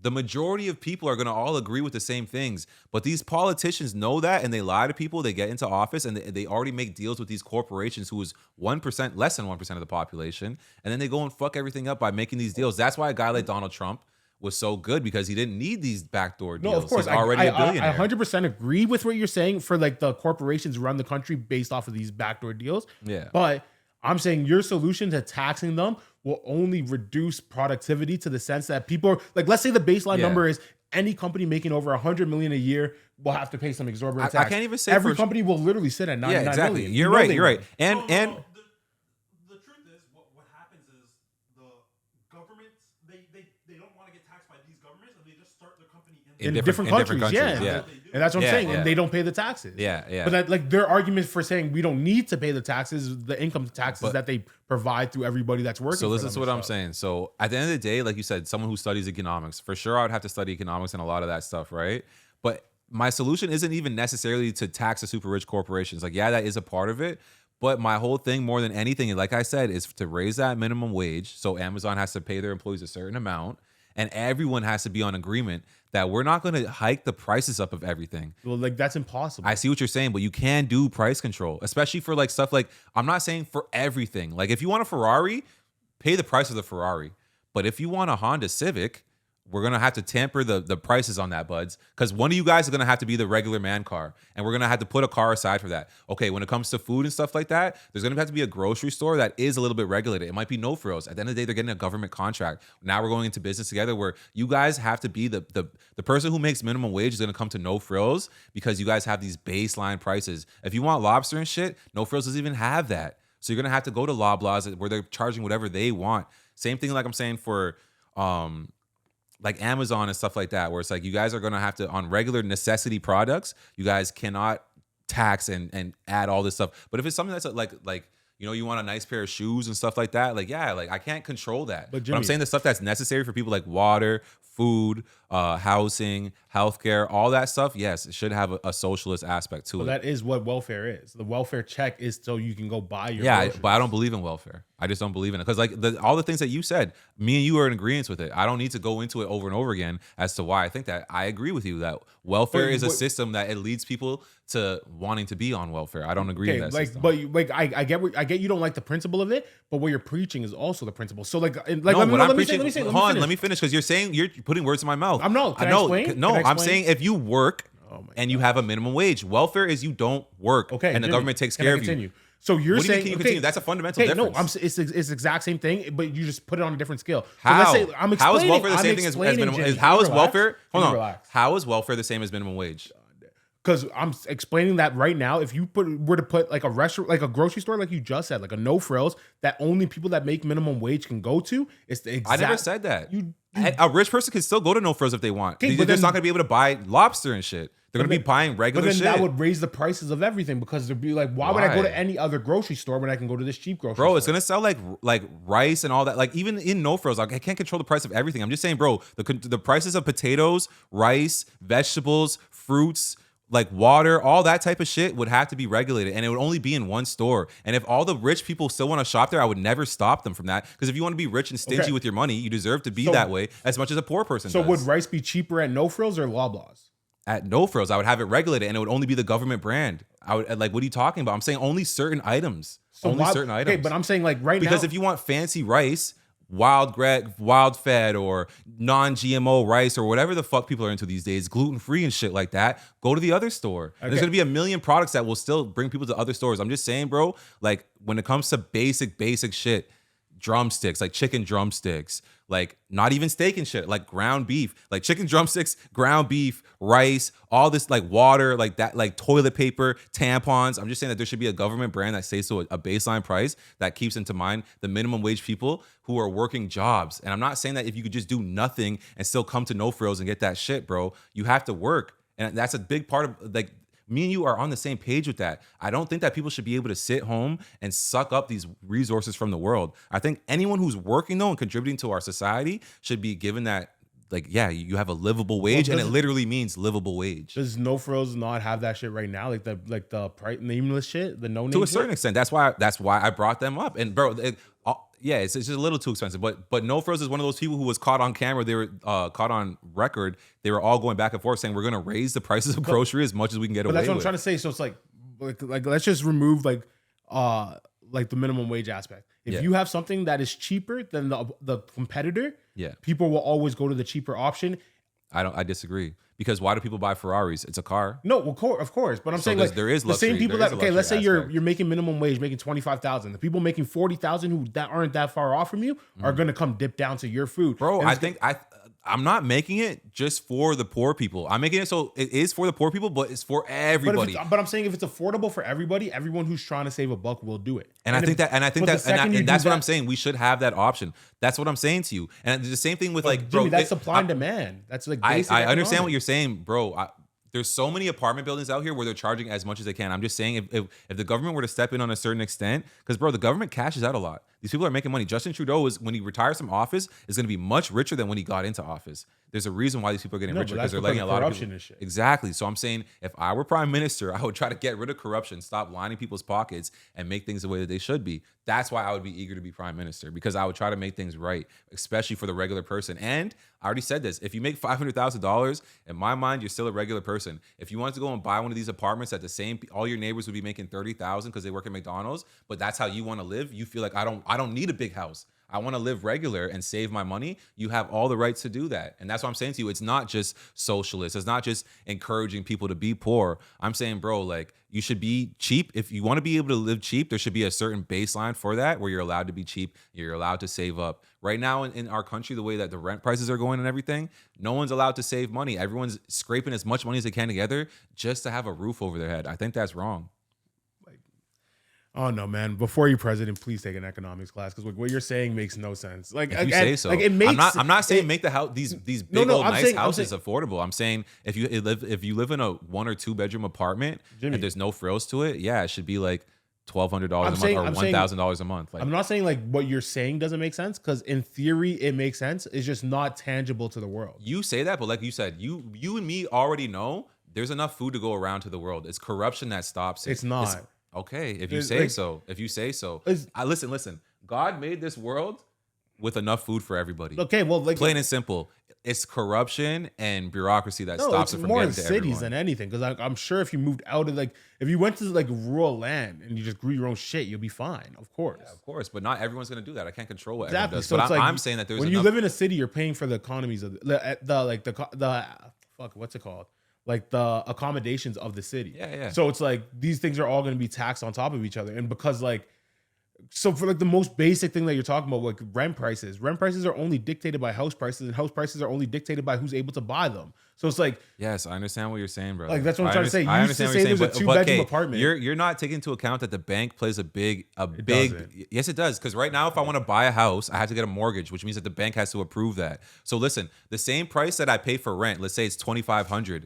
The majority of people are going to all agree with the same things, but these politicians know that, and they lie to people. They get into office, and they already make deals with these corporations who is 1%, less than 1% of the population, and then they go and fuck everything up by making these deals. That's why a guy like Donald Trump was so good, because he didn't need these backdoor deals. No, of course. He's already a billionaire. I 100% agree with what you're saying for like the corporations run the country based off of these backdoor deals. Yeah. But I'm saying your solution to taxing them will only reduce productivity to the sense that people are like, let's say the baseline number is any company making over 100 million a year will have to pay some exorbitant tax. I can't even say every company will literally sit at 99 million. You're right. You're right. And the truth is, what happens is the governments they don't want to get taxed by these governments, and they just start their company in different countries. Yeah. And that's what I'm saying. And they don't pay the taxes. Yeah. But that, like, their argument for saying we don't need to pay the taxes, the income taxes that they provide through everybody that's working. So listen to what I'm saying. So at the end of the day, like you said, someone who studies economics, for sure I would have to study economics and a lot of that stuff, right? But my solution isn't even necessarily to tax the super rich corporations. Like, yeah, that is a part of it. But my whole thing, more than anything, like I said, is to raise that minimum wage. So Amazon has to pay their employees a certain amount, and everyone has to be on agreement that we're not going to hike the prices up of everything. Well, like, that's impossible. I see what you're saying, but you can do price control, especially for like stuff like, I'm not saying for everything. Like, if you want a Ferrari, pay the price of the Ferrari. But if you want a Honda Civic, we're gonna have to tamper the prices on that, buds, because one of you guys is gonna have to be the regular man car, and we're gonna have to put a car aside for that. Okay, when it comes to food and stuff like that, there's gonna have to be a grocery store that is a little bit regulated. It might be no frills. At the end of the day, they're getting a government contract. Now we're going into business together where you guys have to be the person who makes minimum wage is gonna come to no frills because you guys have these baseline prices. If you want lobster and shit, no frills doesn't even have that. So you're gonna have to go to Loblaws where they're charging whatever they want. Same thing like I'm saying for like Amazon and stuff like that, where it's like you guys are gonna have to, on regular necessity products, you guys cannot tax and add all this stuff. But if it's something that's like you know, you want a nice pair of shoes and stuff like that, like yeah, like I can't control that. But I'm saying the stuff that's necessary for people like water, food, housing, healthcare, all that stuff, yes, it should have a socialist aspect to it. That is what welfare is. The welfare check is so you can go buy your groceries. groceries. But I don't believe in welfare. I just don't believe in it. Because like all the things that you said, me and you are in agreement with it. I don't need to go into it over and over again as to why I think that. I agree with you that welfare is a system that it leads people to wanting to be on welfare. I don't agree with that system. But I get you don't like the principle of it, but what you're preaching is also the principle. So let me finish because you're putting words in my mouth. I'm not. Can I explain? No, I'm saying if you work and you have a minimum wage, welfare is you don't work, and the government takes care of you. So you're saying, can you continue? That's a fundamental difference. No, it's the exact same thing, but you just put it on a different scale. How? So let's say How is welfare the same thing as minimum? How is welfare? Hold on. Relax. How is welfare the same as minimum wage? Because I'm explaining that right now. If you were to put like a restaurant, like a grocery store, like you just said, like a no frills that only people that make minimum wage can go to, it's the exact. I never said that. A rich person can still go to no frills if they want. They're just not going to be able to buy lobster and shit. They're going to be buying regular shit. But then that would raise the prices of everything because they'd be like, why would I go to any other grocery store when I can go to this cheap grocery store? Bro, it's going to sell like rice and all that. Like even in no frills, like I can't control the price of everything. I'm just saying, bro, the prices of potatoes, rice, vegetables, fruits, like water, all that type of shit would have to be regulated, and it would only be in one store. And if all the rich people still want to shop there, I would never stop them from that. Because if you want to be rich and stingy with your money, you deserve to be that way as much as a poor person does. So would rice be cheaper at no frills or Loblaws? At no frills, I would have it regulated, and it would only be the government brand. I would like, what are you talking about? I'm saying only certain items. Certain items. Okay, but I'm saying like right now, because if you want fancy rice, wild fed or non-GMO rice or whatever the fuck people are into these days, gluten-free and shit like that, go to the other store. Okay. There's gonna be a million products that will still bring people to other stores. I'm just saying, bro, like when it comes to basic shit, drumsticks, like chicken drumsticks, like not even steak and shit, like ground beef, like chicken drumsticks, ground beef, rice, all this like water, like that, like toilet paper, tampons. I'm just saying that there should be a government brand that stays to a baseline price that keeps into mind the minimum wage people who are working jobs. And I'm not saying that if you could just do nothing and still come to no frills and get that shit, bro, you have to work. And that's a big part of like, me and you are on the same page with that. I don't think that people should be able to sit home and suck up these resources from the world. I think anyone who's working though and contributing to our society should be given that, like, yeah, you have a livable wage, and it literally means livable wage. Does no frills not have that shit right now? Like the price nameless shit, the no name to a certain extent. That's why I brought them up. And bro, it's just a little too expensive. But no frills is one of those people who was caught on camera. They were caught on record. They were all going back and forth saying we're gonna raise the prices of grocery as much as we can get away with. That's what I'm trying to say. So it's like let's just remove like the minimum wage aspect. If you have something that is cheaper than the competitor, people will always go to the cheaper option. I disagree. Because why do people buy Ferraris? It's a car. No, of course. But I'm saying like there is luxury, the same people that let's say you're making minimum wage, making 25,000. The people making 40,000 who that aren't that far off from you are gonna come dip down to your food. Bro, I'm not making it just for the poor people. I'm making it so it is for the poor people, but it's for everybody. But I'm saying if it's affordable for everybody, everyone who's trying to save a buck will do it. And I think that's what I'm saying. We should have that option. That's what I'm saying to you. And the same thing with like, Jimmy, that's supply and demand. That's like basic I understand what you're saying, bro. There's so many apartment buildings out here where they're charging as much as they can. I'm just saying if the government were to step in on a certain extent, because bro, the government cashes out a lot. These people are making money. Justin Trudeau when he retires from office is going to be much richer than when he got into office. There's a reason why these people are getting richer because they're letting a lot of people. And shit. Exactly. So I'm saying if I were prime minister, I would try to get rid of corruption, stop lining people's pockets, and make things the way that they should be. That's why I would be eager to be prime minister, because I would try to make things right, especially for the regular person. And I already said this: if you make $500,000, in my mind, you're still a regular person. If you wanted to go and buy one of these apartments at the same, all your neighbors would be making $30,000 because they work at McDonald's, but that's how you want to live. You feel like I don't need a big house. I want to live regular and save my money, you have all the rights to do that. And that's what I'm saying to you. It's not just socialist. It's not just encouraging people to be poor. I'm saying, bro, like, you should be cheap. If you want to be able to live cheap, there should be a certain baseline for that where you're allowed to be cheap. You're allowed to save up. Right now in our country, the way that the rent prices are going and everything, no one's allowed to save money. Everyone's scraping as much money as they can together just to have a roof over their head. I think that's wrong. Oh no, man! Before you're president, please take an economics class because what you're saying makes no sense. Like, if you say so, like it makes. I'm not saying make the house these big old nice houses affordable. I'm saying if you live in a 1 or 2 bedroom apartment and there's no frills to it, yeah, it should be like $1,200 a month or $1,000 a month. Like, I'm not saying like what you're saying doesn't make sense because in theory it makes sense. It's just not tangible to the world. You say that, but like you said, you and me already know there's enough food to go around to the world. It's corruption that stops it. It's not. Okay, if you say so. If you say so. Listen. God made this world with enough food for everybody. Okay, well, like plain and simple. It's corruption and bureaucracy that stops it from more getting in to cities everyone. than anything. Because I'm sure if you moved out of if you went to like rural land and you just grew your own shit, you'll be fine. Of course, yeah, of course. But not everyone's gonna do that. I can't control what exactly. everyone does. So But it's like I'm saying that there's when you live in a city, you're paying for the economies of the what's it called? Like the accommodations of the city. Yeah. So it's like these things are all going to be taxed on top of each other. And because so for like the most basic thing that you're talking about, like rent prices are only dictated by house prices, and house prices are only dictated by who's able to buy them. So it's like, yes, I understand what you're saying, bro. Like that's what I'm trying to say. You I used to understand say there's a 2-bedroom apartment. You're not taking into account that the bank plays a big. Yes, it does. Because right now, if I want to buy a house, I have to get a mortgage, which means that the bank has to approve that. So listen, the same price that I pay for rent, let's say it's $2,500.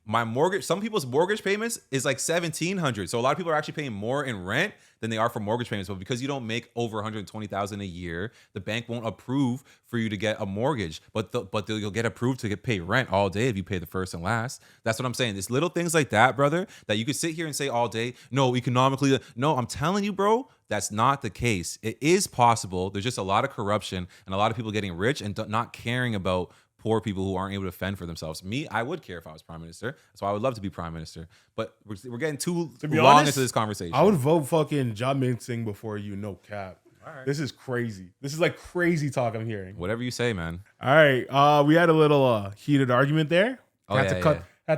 My mortgage, some people's mortgage payments is like $1,700. So a lot of people are actually paying more in rent than they are for mortgage payments. But because you don't make over $120,000 a year, the bank won't approve for you to get a mortgage. But you'll get approved to pay rent all day if you pay the first and last. That's what I'm saying. There's little things like that, brother, that you could sit here and say all day, no, economically. No, I'm telling you, bro, that's not the case. It is possible. There's just a lot of corruption and a lot of people getting rich and not caring about poor people who aren't able to fend for themselves. Me, I would care if I was prime minister. So I would love to be prime minister. But we're getting too long into this conversation. I would vote fucking Jamin Singh before you, no cap. All right. This is crazy. This is like crazy talk I'm hearing. Whatever you say, man. All right. We had a little heated argument there. Had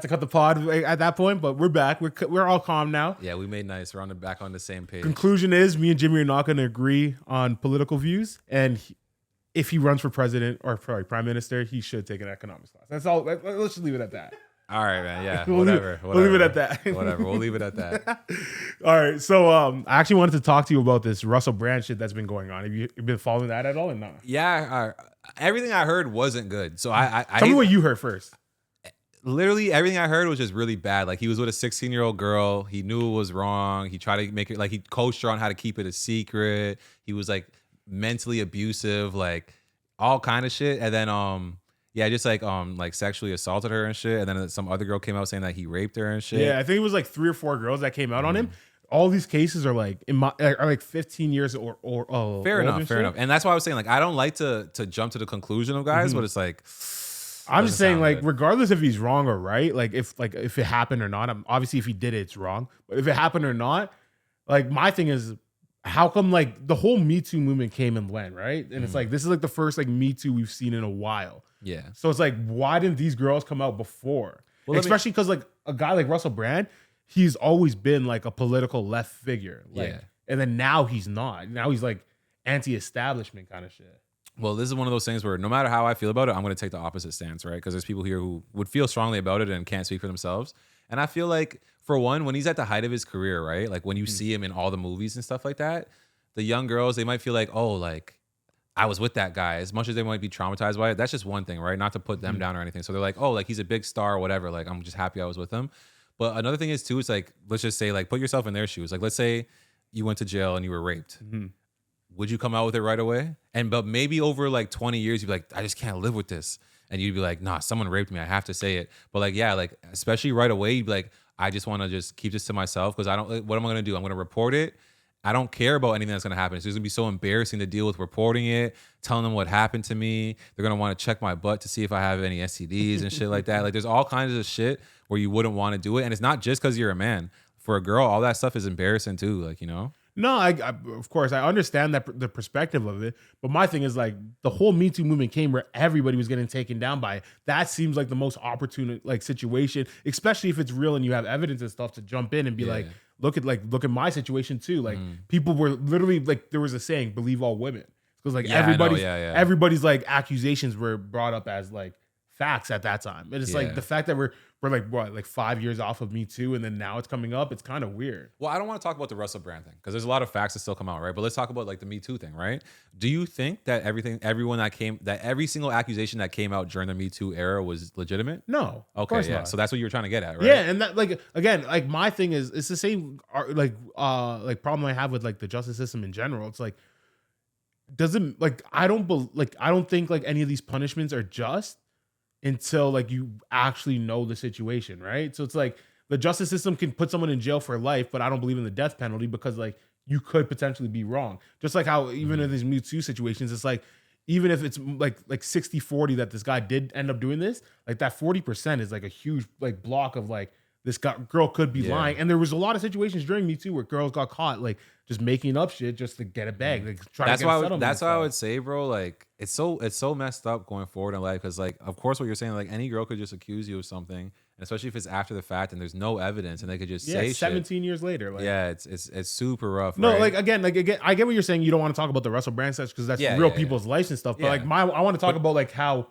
to cut the pod at that point, but we're back. We're all calm now. Yeah, we made nice. We're back on the same page. Conclusion is me and Jimmy are not going to agree on political views, and if he runs for president or prime minister, he should take an economics class. That's all. Let's just leave it at that. All right, man. Yeah, We'll leave it at that. Whatever. We'll leave it at that. All right. So I actually wanted to talk to you about this Russell Brand shit that's been going on. Have you been following that at all or not? Yeah. Everything I heard wasn't good. So Tell me what you heard first. Literally everything I heard was just really bad. Like he was with a 16-year-old girl. He knew it was wrong. He tried to make it, like he coached her on how to keep it a secret. He was like mentally abusive, like all kind of shit. And then just like sexually assaulted her and shit. And then some other girl came out saying that he raped her and shit. Yeah, I think it was like 3 or 4 girls that came out on him. All these cases are like are like 15 years or fair enough. And that's why I was saying, like, I don't like to jump to the conclusion of guys, but it's like I'm just saying, like, regardless if he's wrong or right, like if it happened or not, obviously if he did it, it's wrong. But if it happened or not, like my thing is, how come like the whole Me Too movement came and went, right? And it's like this is like the first like Me Too we've seen in a while. Yeah. So it's like, why didn't these girls come out before? Well, especially because like a guy like Russell Brand, he's always been like a political left figure. Like, yeah. And then now he's not. Now he's like anti-establishment kind of shit. Well, this is one of those things where no matter how I feel about it, I'm going to take the opposite stance, right? Because there's people here who would feel strongly about it and can't speak for themselves. And I feel like, for one, when he's at the height of his career, right? Like when you see him in all the movies and stuff like that, the young girls, they might feel like, oh, like I was with that guy. As much as they might be traumatized by it, that's just one thing, right? Not to put them down or anything. So they're like, oh, like he's a big star or whatever. Like I'm just happy I was with him. But another thing is too, it's like, let's just say, like, put yourself in their shoes. Like, let's say you went to jail and you were raped. Would you come out with it right away? But maybe over like 20 years, you'd be like, I just can't live with this. And you'd be like, nah, someone raped me. I have to say it. But like, yeah, like, especially right away, you'd be like, I just want to just keep this to myself because what am I going to do? I'm going to report it. I don't care about anything that's going to happen. It's just going to be so embarrassing to deal with reporting it, telling them what happened to me. They're going to want to check my butt to see if I have any STDs and shit like that. Like there's all kinds of shit where you wouldn't want to do it. And it's not just because you're a man. For a girl, all that stuff is embarrassing too. Like, you know? No, I of course I understand that the perspective of it, but my thing is like the whole Me Too movement came where everybody was getting taken down by it. That seems like the most opportune like situation, especially if it's real and you have evidence and stuff to jump in and be like, look at my situation too. Like people were literally like there was a saying, believe all women, because like everybody's like accusations were brought up as like facts at that time, and it's like the fact that we're like what, like 5 years off of Me Too, and then now it's coming up. It's kind of weird. Well, I don't want to talk about the Russell Brand thing because there's a lot of facts that still come out, right? But let's talk about like the Me Too thing, right? Do you think that every single accusation that came out during the Me Too era was legitimate? No. Okay, yeah. Not. So that's what you were trying to get at, right? Yeah, and that like again, like my thing is it's the same like problem I have with like the justice system in general. It's like doesn't like I don't think like any of these punishments are just until like you actually know the situation, right? So it's like the justice system can put someone in jail for life, but I don't believe in the death penalty because like you could potentially be wrong. Just like how even in these Me Too situations, it's like even if it's like 60-40 that this guy did end up doing this, like that 40% is like a huge like block of like this girl could be lying. And there was a lot of situations during Me Too where girls got caught like just making up shit just to get a bag. Like that's why I would say, bro, like it's so messed up going forward in life because like of course what you're saying, like any girl could just accuse you of something, and especially if it's after the fact and there's no evidence and they could just say 17 years later. Like, it's super rough. No, right? like again, I get what you're saying. You don't want to talk about the Russell Brand stuff because that's real people's lives and stuff. But like I want to talk about like how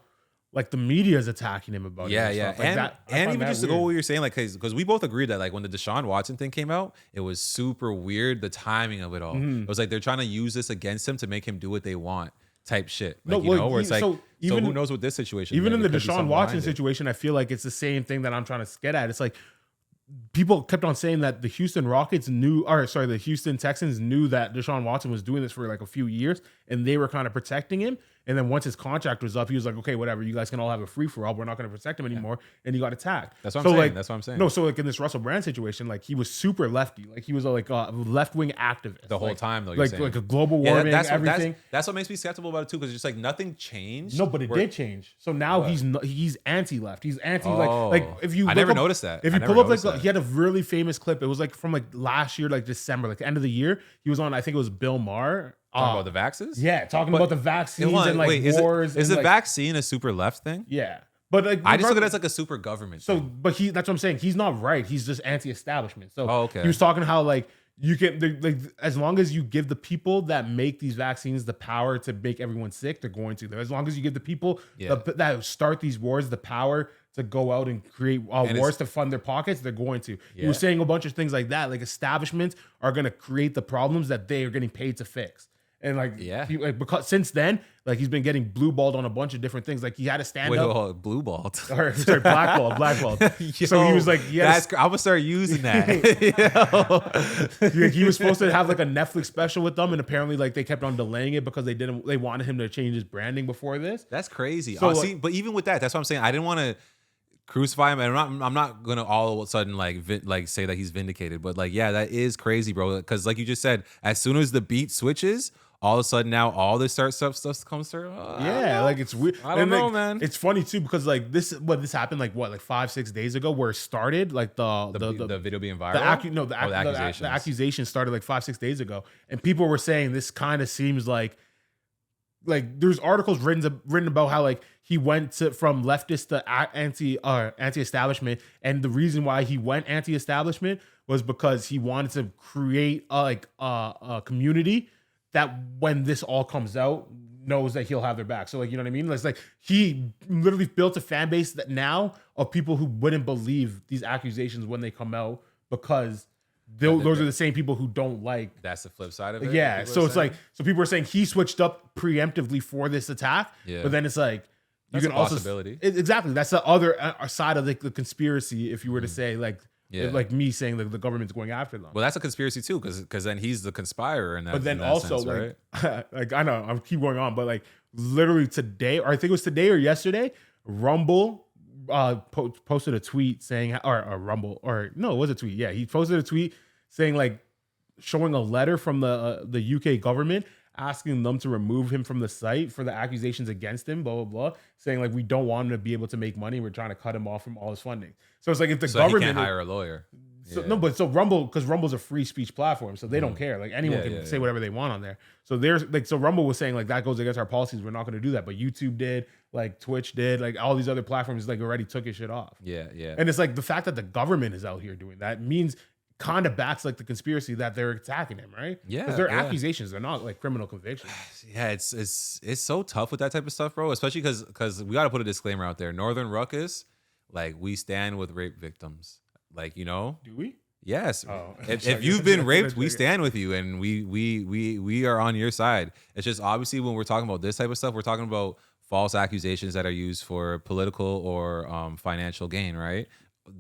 like the media is attacking him about it. Like and even just to go what you're saying, like because we both agreed that like when the Deshaun Watson thing came out, it was super weird the timing of it all. It was like they're trying to use this against him to make him do what they want type shit. Like where it's like so who knows what this situation. Even in the Deshaun Watson situation, I feel like it's the same thing that I'm trying to get at. It's like people kept on saying that the Houston Texans knew that Deshaun Watson was doing this for like a few years and they were kind of protecting him. And then once his contract was up, he was like, okay, whatever, you guys can all have a free for all. We're not going to protect him anymore. And he got attacked. That's what I'm saying. Like, that's what I'm saying. No, so like in this Russell Brand situation, like he was super lefty. Like he was like a left-wing activist. The whole time though, like a global warming, everything. That's what makes me skeptical about it too, because it's just like nothing changed. No, but it did change. So now he's anti-left. He's anti like if you I never noticed that. If you pull up like he had a really famous clip. It was like from like last year, like December, like the end of the year. He was on, I think it was Bill Maher. Talking about the vaccines? Yeah, talking about the vaccines and like wars. Is the vaccine a super left thing? Yeah. But like I just look at it as like a super government thing. But that's what I'm saying. He's not right. He's just anti-establishment. So he was talking how like you can like as long as you give the people that make these vaccines the power to make everyone sick, they're going to. As long as you give the people that start these wars the power to go out and create wars to fund their pockets, they're going to. He was saying a bunch of things like that. Like establishments are going to create the problems that they are getting paid to fix. And like, because since then, like he's been getting blue balled on a bunch of different things. Like he had to stand up. Blue balled. Or sorry, blackballed. So he was like, I'm gonna start using that. He was supposed to have like a Netflix special with them, and apparently like they kept on delaying it because they wanted him to change his branding before this. That's crazy. So see, but even with that, that's what I'm saying. I didn't want to crucify him, and I'm not gonna all of a sudden like say that he's vindicated. But like, yeah, that is crazy, bro. Because like you just said, as soon as the beat switches, all of a sudden now all this stuff comes through. Like it's weird. I don't know, man. It's funny too because like this happened like 5-6 days ago, where it started like the video being viral. The accusation started like 5-6 days ago, and people were saying this kind of seems like there's articles written about how like he went from leftist to anti-establishment, and the reason why he went anti-establishment was because he wanted to create a community that when this all comes out knows that he'll have their back. So like, you know what I mean? It's like he literally built a fan base that now of people who wouldn't believe these accusations when they come out because those are the same people who don't like. That's the flip side of it. Yeah. So it's like, so people are saying he switched up preemptively for this attack, but then it's like, that's a possibility. Exactly. That's the other side of the conspiracy. If you were to say like me saying that the government's going after them. Well, that's a conspiracy too, because then he's the conspirer in that. But then in that also sense, like, right? like I know I'm keep going on, but like literally today, or I think it was today or yesterday, Rumble posted a tweet saying, or Rumble, or no, it was a tweet. Yeah, he posted a tweet saying like showing a letter from the UK government asking them to remove him from the site for the accusations against him, blah, blah, blah, saying like, we don't want him to be able to make money. We're trying to cut him off from all his funding. So it's like if the government he can't hire a lawyer. So no, but so Rumble, because Rumble's a free speech platform, so they don't care. Like anyone can say whatever they want on there. So there's like, so Rumble was saying like that goes against our policies. We're not going to do that. But YouTube did, like Twitch did, like all these other platforms like already took his shit off. Yeah, yeah. And it's like the fact that the government is out here doing that means kind of backs like the conspiracy that they're attacking him, right? Yeah, because they're accusations, they're not like criminal convictions. Yeah, it's so tough with that type of stuff, bro. Especially because we got to put a disclaimer out there. Northern Ruckus, like we stand with rape victims. Like, you know, Do we? yes. Oh. If you've been raped, we stand with you, and we are on your side. It's just obviously when we're talking about this type of stuff, we're talking about false accusations that are used for political or financial gain, right?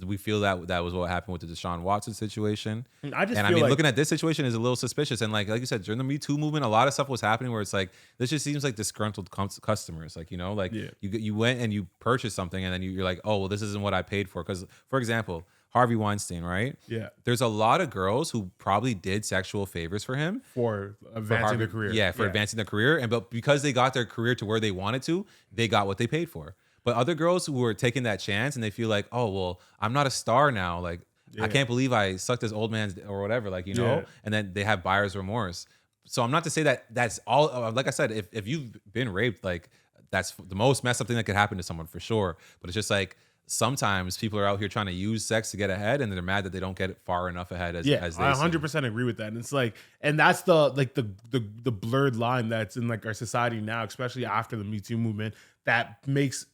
We feel that was what happened with the Deshaun Watson situation. I I mean, looking at this situation is a little suspicious. And like you said, during the Me Too movement, a lot of stuff was happening where it's like, this just seems like disgruntled customers. Like, you know, like you went and you purchased something and then you're like, oh, well, this isn't what I paid for. Because, for example, Harvey Weinstein, right? Yeah. There's a lot of girls who probably did sexual favors for him. For advancing their career. Yeah, for advancing their career. But because they got their career to where they wanted to, they got what they paid for. But other girls who were taking that chance and they feel like, oh, well, I'm not a star now. Like, I can't believe I sucked this old man's or whatever, like, you know, and then they have buyer's remorse. So I'm not to say that that's all, like I said, if you've been raped, like that's the most messed up thing that could happen to someone for sure. But it's just like, sometimes people are out here trying to use sex to get ahead and they're mad that they don't get it far enough ahead as they I 100% agree with that. And it's like, and that's the blurred line that's in like our society now, especially after the Me Too movement, that makes,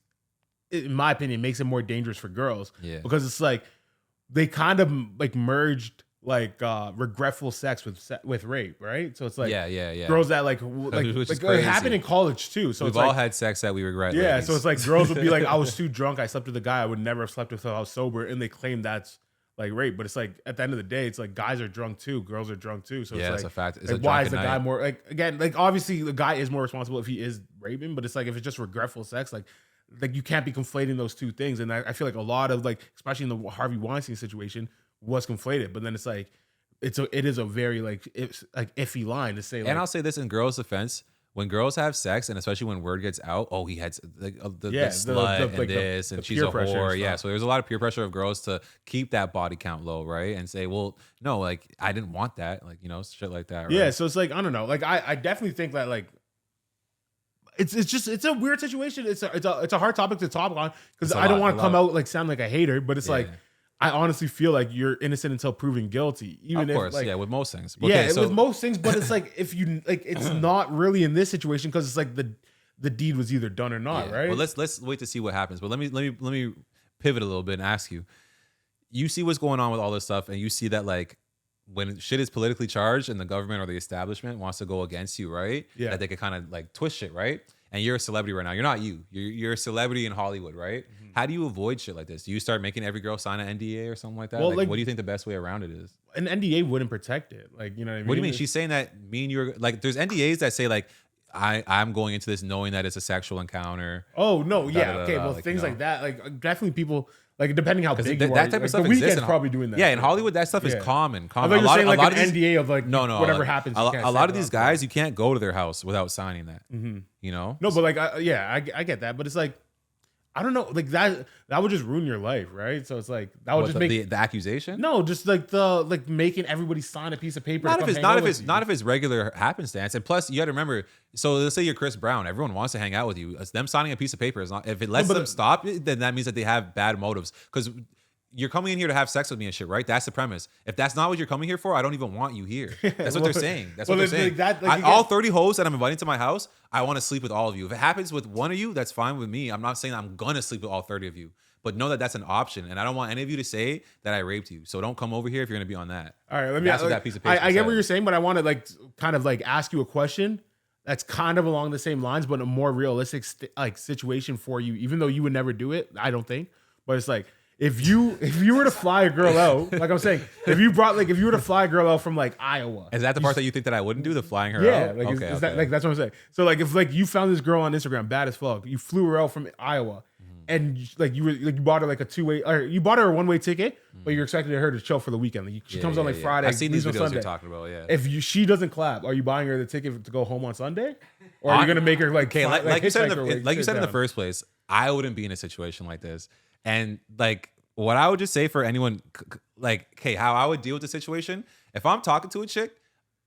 in my opinion, makes it more dangerous for girls. Yeah. Because it's like they kind of like merged like regretful sex with rape, right? So it's like girls that like it happened in college too. So we've all had sex that we regret. Yeah, ladies. so it's like girls would be like, I was too drunk, I slept with a guy I would never have slept with if I was sober, and they claim that's like rape. But it's like at the end of the day, it's like guys are drunk too, girls are drunk too. So it's that's like, a fact. It's like, why is the guy more like, again, like obviously the guy is more responsible if he is raping, but it's like if it's just regretful sex, like you can't be conflating those two things. And I feel like a lot of like, especially in the Harvey Weinstein situation, was conflated. But then it's like it is a very like it's like iffy line to say. Like, and I'll say this in girls' defense: when girls have sex, and especially when word gets out, oh, he had the slut and this, and she's a whore. Yeah, so there's a lot of peer pressure of girls to keep that body count low, right? And say, well, no, like I didn't want that, like, you know, shit like that. Right? Yeah, so it's like I don't know, like I definitely think that like. It's a weird situation. It's a hard topic to talk on because I don't want to come out like sound like a hater, but it's like I honestly feel like you're innocent until proven guilty. Even of course, if, like, with most things. Okay, with most things, but it's like if you like, it's not really in this situation because it's like the deed was either done or not, right? Well, let's wait to see what happens. But let me pivot a little bit and ask you. You see what's going on with all this stuff, and you see that like when shit is politically charged and the government or the establishment wants to go against you, right? Yeah. That they could kind of like twist shit, right? And you're a celebrity right now. You're not you. You're a celebrity in Hollywood, right? Mm-hmm. How do you avoid shit like this? Do you start making every girl sign an NDA or something like that? Well, like, what do you think the best way around it is? An NDA wouldn't protect it. Like, you know what I mean? What do you mean? She's saying that me and you're like, there's NDAs that say like, I'm going into this knowing that it's a sexual encounter. Oh, no. Yeah. Okay. Well, like, things like that, like definitely people... Like depending how big you are, that type of stuff the exists. probably doing that. Yeah, in Hollywood, that stuff is common. I thought you were saying like an NDA of like whatever happens. A lot of these guys, you can't go to their house without signing that. Mm-hmm. You know? No, but like I get that, but it's like I don't know, like that would just ruin your life, right? So it's like that would just make the accusation. No, just like the making everybody sign a piece of paper. Not if it's regular happenstance. And plus, you got to remember. So let's say you're Chris Brown. Everyone wants to hang out with you. It's them signing a piece of paper is not. If it lets them stop, then that means that they have bad motives because. You're coming in here to have sex with me and shit, right? That's the premise. If that's not what you're coming here for, I don't even want you here. That's what they're saying. That's what they're saying. All 30 hoes that I'm inviting to my house, I want to sleep with all of you. If it happens with one of you, that's fine with me. I'm not saying I'm going to sleep with all 30 of you. But know that that's an option. And I don't want any of you to say that I raped you. So don't come over here if you're going to be on that. All right, let me ask that piece of paper. I get what you're saying, but I want to like kind of like ask you a question that's kind of along the same lines, but a more realistic like situation for you, even though you would never do it, I don't think. But it's like, If you were to fly a girl out, like I'm saying, if you were to fly a girl out from like Iowa, is that the part that you think that I wouldn't do, the flying her out? Yeah, like is that, like that's what I'm saying. So like if like you found this girl on Instagram bad as fuck, you flew her out from Iowa, and like you bought her like a two-way, or you bought her a one-way ticket, but you're expecting her to chill for the weekend. Like she comes on like Friday. I've seen these videos Sunday. you're talking about. Yeah. If she doesn't clap, are you buying her the ticket to go home on Sunday, or are you gonna make her like like you said in the first place? I wouldn't be in a situation like this, and like what I would just say for anyone, like, okay, how I would deal with the situation, if I'm talking to a chick,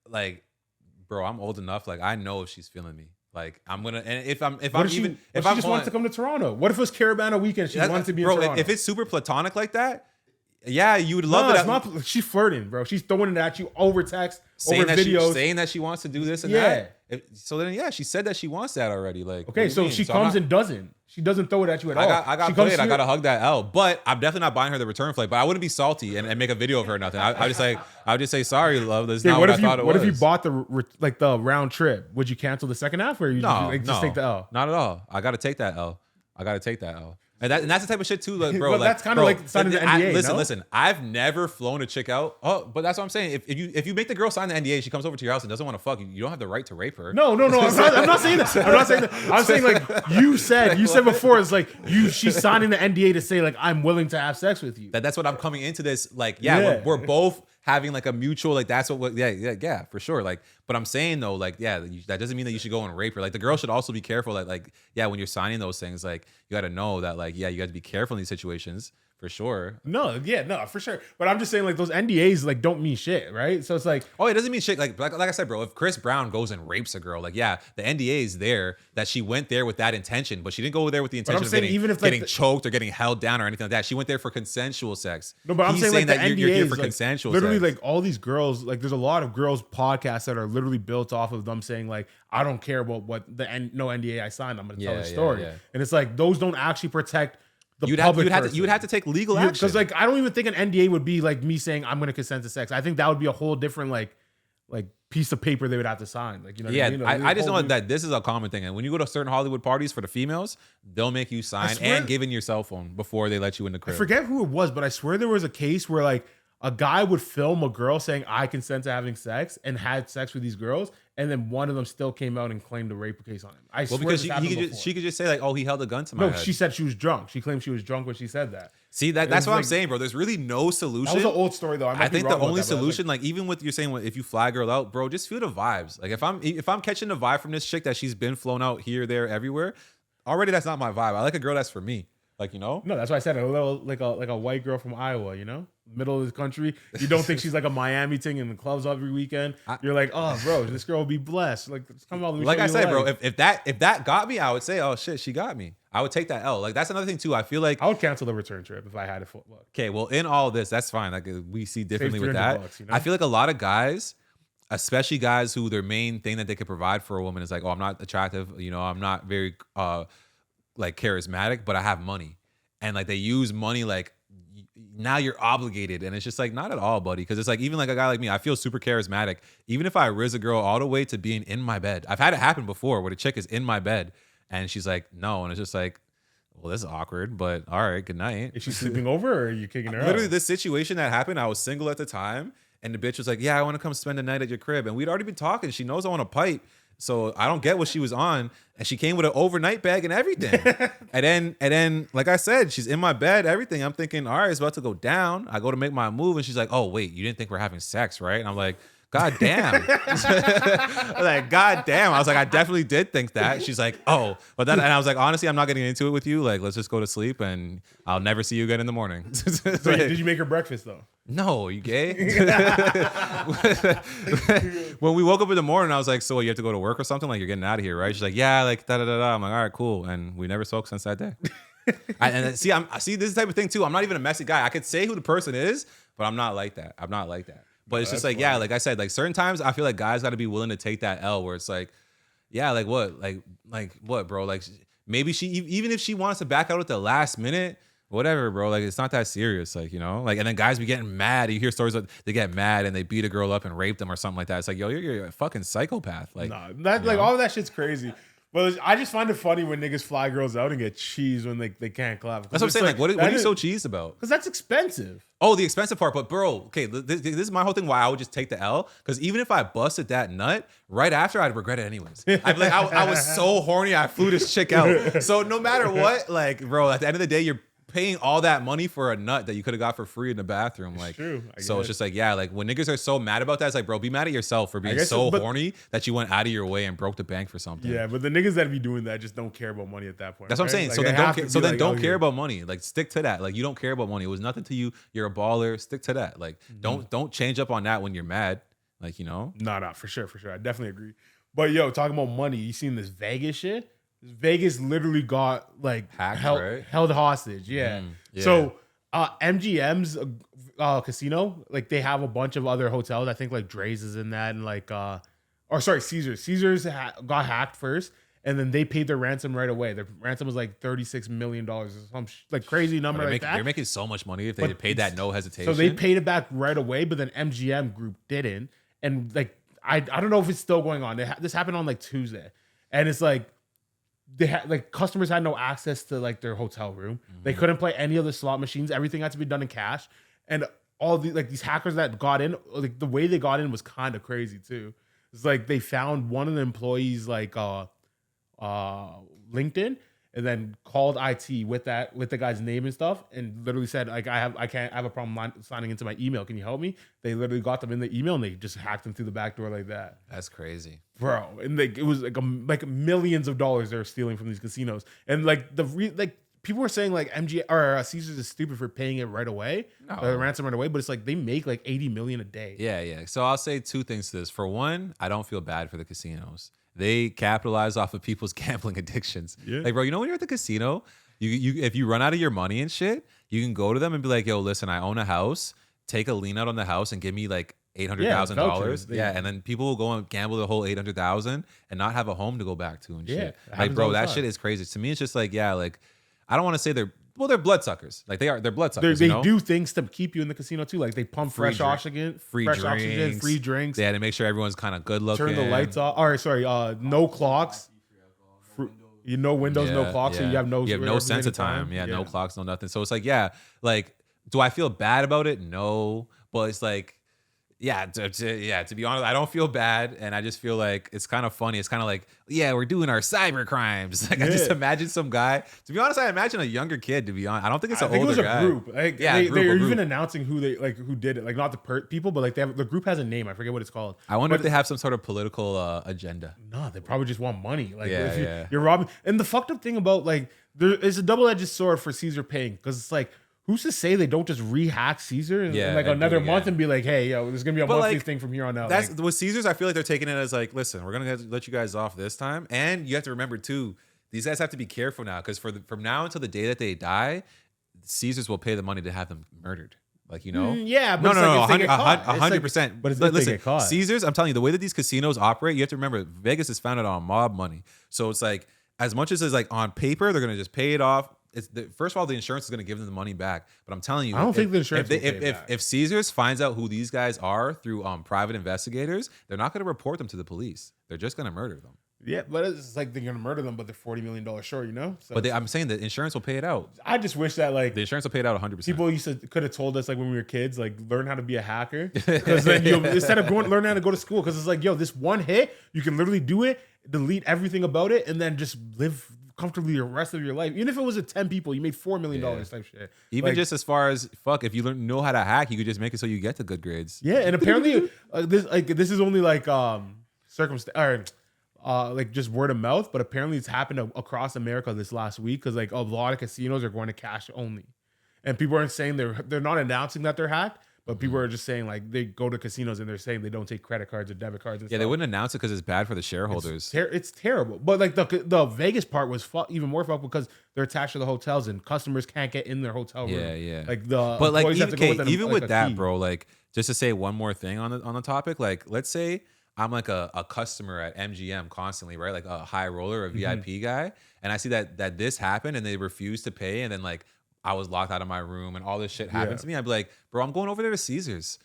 like, bro, I'm old enough, like, I know if she's feeling me. Like, I'm gonna, and if I'm she just wants to come to Toronto? What if it was Caravana weekend? She wants to be in Toronto. If it's super platonic like that, yeah, you would love it. It's not, she's flirting, bro. She's throwing it at you over text, over videos, saying that she wants to do this and that. So then, yeah, she said that she wants that already. Like, okay, so she comes and doesn't. She doesn't throw it at you at all. I got played. I got to hug that L. But I'm definitely not buying her the return flight. But I wouldn't be salty and make a video of her or nothing. I would just say, sorry, love. That's not what I thought it was. What if you bought the round trip? Would you cancel the second half, or you just take the L? Not at all. I got to take that L. And that's the type of shit too, like, bro. But that's kind of like signing the NDA. Listen. I've never flown a chick out. Oh, but that's what I'm saying. If you make the girl sign the NDA, she comes over to your house and doesn't want to fuck you. You don't have the right to rape her. No. I'm not saying that. I'm saying like you said before. It's like she's signing the NDA to say like I'm willing to have sex with you. That's what I'm coming into this. Like, yeah. We're both having like a mutual, like, that's what yeah, for sure. Like, but I'm saying though, like, yeah, that doesn't mean that you should go and rape her. Like, the girl should also be careful that, like, yeah, when you're signing those things, like, you got to know that, like, yeah, you got to be careful in these situations. For sure. No, for sure. But I'm just saying, like, those NDAs, like, don't mean shit, right? So it's like, oh, it doesn't mean shit. Like I said, bro, if Chris Brown goes and rapes a girl, like, yeah, the NDA is there that she went there with that intention, but she didn't go there with the intention of getting choked or getting held down or anything like that. She went there for consensual sex. No, but I'm saying like that you're here for like, consensual literally sex. Like all these girls, like there's a lot of girls podcasts that are literally built off of them saying like, I don't care about what no NDA I signed. I'm going to tell the story. Yeah. And it's like, those don't actually protect you would have to take legal action. Because like I don't even think an NDA would be like me saying I'm going to consent to sex. I think that would be a whole different like piece of paper they would have to sign. Like, you know, what I mean? I just know that this is a common thing. And when you go to certain Hollywood parties for the females, they'll make you sign and give in your cell phone before they let you in the crib. I forget who it was, but I swear there was a case where like a guy would film a girl saying I consent to having sex and had sex with these girls, and then one of them still came out and claimed a rape case on him. I swear because she could just say like, oh, he held a gun to my head. No, she said she was drunk. She claimed she was drunk when she said that. See, that's what I'm saying, bro. There's really no solution. That was an old story though. I think the only solution, like even with you're saying, if you fly a girl out, bro, just feel the vibes. Like if I'm catching the vibe from this chick that she's been flown out here, there, everywhere, already that's not my vibe. I like a girl that's for me. Like, you know? No, that's why I said a little like a white girl from Iowa, you know? Middle of the country. You don't think she's like a Miami thing in the clubs every weekend. You're like, oh, bro, this girl will be blessed. Like, come on. Like I said, bro, if that got me, I would say, oh shit, she got me. I would take that L. Like, that's another thing too. I feel like I would cancel the return trip if I had it. Okay, well, in all this, that's fine. Like, we see differently with that. Bucks, you know? I feel like a lot of guys, especially guys who their main thing that they could provide for a woman is like, oh, I'm not attractive. You know, I'm not very like charismatic, but I have money. And like they use money like now you're obligated. And it's just like, not at all, buddy. Because it's like, even like a guy like me, I feel super charismatic. Even if I riz a girl all the way to being in my bed. I've had it happen before where the chick is in my bed and she's like, no. And it's just like, well, this is awkward, but all right, good night. Is she sleeping over or are you kicking her out? Literally, this situation that happened, I was single at the time. And the bitch was like, yeah, I want to come spend the night at your crib. And we'd already been talking. She knows I want to pipe. So I don't get what she was on. And she came with an overnight bag and everything. and then, like I said, she's in my bed, everything. I'm thinking, all right, it's about to go down. I go to make my move. And she's like, oh, wait, you didn't think we're having sex, right? And I'm like, God damn. Like, God damn. I was like, I definitely did think that. She's like, oh. But then, and I was like, honestly, I'm not getting into it with you. Like, let's just go to sleep and I'll never see you again in the morning. So like, did you make her breakfast though? No, you gay? When we woke up in the morning, I was like, so you have to go to work or something? Like, you're getting out of here, right? She's like, yeah, like, da-da-da-da. I'm like, all right, cool. And we never spoke since that day. See, this is the type of thing, too. I'm not even a messy guy. I could say who the person is, but I'm not like that. I'm not like that. But it's just like, yeah, like I said, like certain times I feel like guys got to be willing to take that L where it's like, yeah, like what? Like what, bro? Like maybe even if she wants to back out at the last minute, whatever, bro. Like, it's not that serious. Like, you know, like, and then guys be getting mad. You hear stories that they get mad and they beat a girl up and rape them or something like that. It's like, yo, you're a fucking psychopath. Like, nah, that like all of that shit's crazy. But I just find it funny when niggas fly girls out and get cheese when they can't clap. That's what I'm saying. Like, what are you so cheesed about? Because that's expensive. Oh, the expensive part. But bro, okay, this is my whole thing why I would just take the L. Because even if I busted that nut, right after I'd regret it anyways. I'd be like, I was so horny, I flew this chick out. So no matter what, like, bro, at the end of the day, paying all that money for a nut that you could have got for free in the bathroom. Like, true. So it's just like, yeah, like when niggas are so mad about that, it's like, bro, be mad at yourself for being so horny that you went out of your way and broke the bank for something. Yeah, but the niggas that be doing that just don't care about money at that point. That's what I'm saying. Like, So then don't don't care about money. Like, stick to that. Like, you don't care about money. It was nothing to you. You're a baller. Stick to that. Like, don't change up on that when you're mad. Like, you know? No, for sure. I definitely agree. But yo, talking about money, you seen this Vegas shit? Vegas literally got like hacked, held hostage. Yeah. Yeah. So MGM's casino, like they have a bunch of other hotels. I think like Dre's is in that, and like Caesars. Caesars got hacked first, and then they paid their ransom right away. Their ransom was like $36 million or some like crazy number like that. They're making so much money if they paid that no hesitation. So they paid it back right away, but then MGM Group didn't. And like I don't know if it's still going on. This happened on like Tuesday, and it's like they had like customers had no access to like their hotel room. They couldn't play any of the slot machines. Everything had to be done in cash. And all these hackers that got in, like the way they got in was kind of crazy too. It's like they found one of the employees like LinkedIn, and then called IT with the guy's name and stuff, and literally said like I have a problem signing into my email. Can you help me? They literally got them in the email and they just hacked them through the back door like that. That's crazy, bro. And like it was like millions of dollars they're stealing from these casinos, and like people were saying like MG or Caesars is stupid for paying it right away, the ransom right away, but it's like they make like 80 million a day. Yeah. So I'll say two things to this. For one, I don't feel bad for the casinos. They capitalize off of people's gambling addictions. Yeah. Like, bro, you know when you're at the casino, you if you run out of your money and shit, you can go to them and be like, yo, listen, I own a house. Take a lien out on the house and give me like $800,000. Yeah, and then people will go and gamble the whole $800,000 and not have a home to go back to and shit. Like, bro, that shit is crazy. To me, it's just like, yeah, like I don't want to say they're bloodsuckers. Like they're bloodsuckers. They do things to keep you in the casino too. Like they pump fresh oxygen, free drinks. They had to make sure everyone's kind of good looking. Turn the lights off. All right, sorry. No clocks. No windows, no clocks. So you have no sense of time. Yeah, no clocks, no nothing. So it's like, yeah, like, do I feel bad about it? No, but it's like, to be honest, I don't feel bad, and I just feel like it's kind of funny. It's kind of like, yeah, we're doing our cyber crimes. Like I just imagine some guy. To be honest, I imagine a younger kid. To be honest, I don't think it's an older guy. Group. Like, they're even announcing who did it. Like not the people, but like the group has a name. I forget what it's called. I wonder if they have some sort of political agenda. No, they probably just want money. Like if you're robbing. And the fucked up thing about like there is a double-edged sword for Caesar paying, because it's like, who's to say they don't just re-hack Caesar in like another month and be like, hey, yo, there's gonna be a monthly thing from here on out. That's with Caesars. I feel like they're taking it as like, listen, we're gonna let you guys off this time, and you have to remember too, these guys have to be careful now, because from now until the day that they die, Caesars will pay the money to have them murdered. Like, you know, but no, 100%. But listen, they get caught. Caesars, I'm telling you, the way that these casinos operate, you have to remember, Vegas is founded on mob money. So it's like, as much as it's like on paper, they're gonna just pay it off. First of all, the insurance is going to give them the money back, but I'm telling you, I don't think the insurance. If Caesars finds out who these guys are through private investigators, they're not going to report them to the police. They're just going to murder them. Yeah, but it's like they're going to murder them, but they're $40 million short, you know. So but I'm saying that insurance will pay it out. I just wish that like the insurance will pay it out 100%. People could have told us like when we were kids, like learn how to be a hacker, because then instead of learn how to go to school, because it's like, yo, this one hit, you can literally do it, delete everything about it, and then just live comfortably the rest of your life. Even if it was 10 people, you made $4 million type shit. Even just as far as fuck, if you know how to hack, you could just make it so you get the good grades. Yeah, and apparently this is only like circumstance or like just word of mouth, but apparently it's happened across America this last week, because like a lot of casinos are going to cash only, and people aren't saying they're not announcing that they're hacked. But people are just saying like they go to casinos and they're saying they don't take credit cards or debit cards. And they wouldn't announce it because it's bad for the shareholders. It's terrible. But like the Vegas part was even more fucked, because they're attached to the hotels and customers can't get in their hotel room. Yeah. Like even with that, bro. Like, just to say one more thing on the topic. Like, let's say I'm like a customer at MGM constantly, right? Like a high roller, a VIP guy, and I see that this happened and they refuse to pay, and then like I was locked out of my room and all this shit happened to me. I'd be like, bro, I'm going over there to Caesars.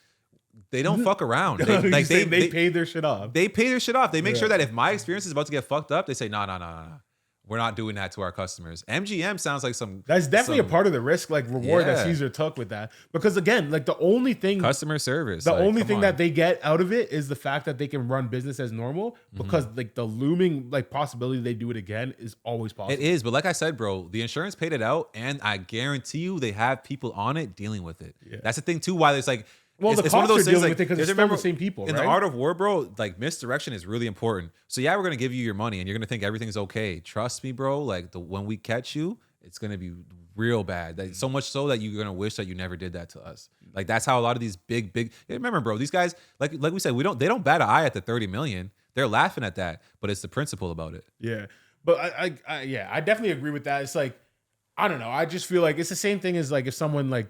They don't fuck around. They paid their shit off. They pay their shit off. They make sure that if my experience is about to get fucked up, they say, no. we're not doing that to our customers. MGM sounds like that's definitely a part of the risk, like reward that Caesar took with that. Because again, like the only thing customer service, the only thing that they get out of it is the fact that they can run business as normal. Because like the looming like possibility they do it again is always possible. It is, but like I said, bro, the insurance paid it out, and I guarantee you they have people on it dealing with it. Yeah. That's the thing too. Why there's like. Well, it's cops one of those are dealing things, with it because it's still the same people. In the art of war, bro, like misdirection is really important. So yeah, we're gonna give you your money, and you're gonna think everything's okay. Trust me, bro. Like when we catch you, it's gonna be real bad. Like, so much so that you're gonna wish that you never did that to us. Like that's how a lot of these big. Remember, bro, these guys, like we said, they don't bat an eye at the 30 million. They're laughing at that, but it's the principle about it. Yeah, but I definitely agree with that. It's like I don't know. I just feel like it's the same thing as like if someone like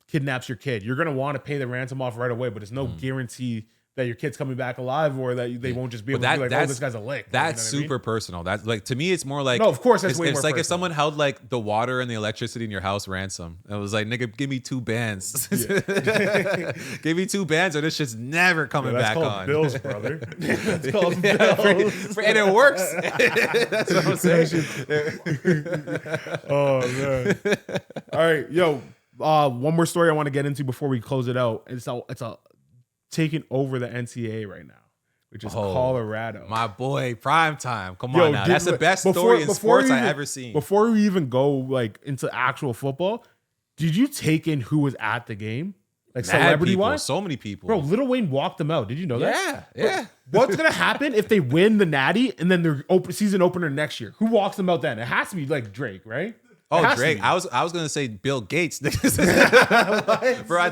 kidnaps your kid, you're gonna want to pay the ransom off right away, but there's no guarantee that your kid's coming back alive or that they won't just be able to be like, oh, this guy's a lick. That's super personal. That's like, to me, it's more like, no, of course, that's way more it's like personal. If someone held like the water and the electricity in your house ransom. It was like, nigga, give me 2 bands. Yeah. Give me 2 bands or this shit's never coming back on. Bills, brother. That's called bills. And it works. That's what I'm saying. Oh, man. All right, yo. One more story I want to get into before we close it out. It's a taking over the NCAA right now, which is Colorado. My boy, prime time. Come on now. That's the best story in sports I've ever seen. Before we even go like into actual football, did you take in who was at the game? Like celebrity wise? So many people. Bro, Lil Wayne walked them out. Did you know that? Yeah. What's going to happen if they win the Natty and then their season opener next year? Who walks them out then? It has to be like Drake, right? Oh, Drake. I was gonna say Bill Gates. Bro, at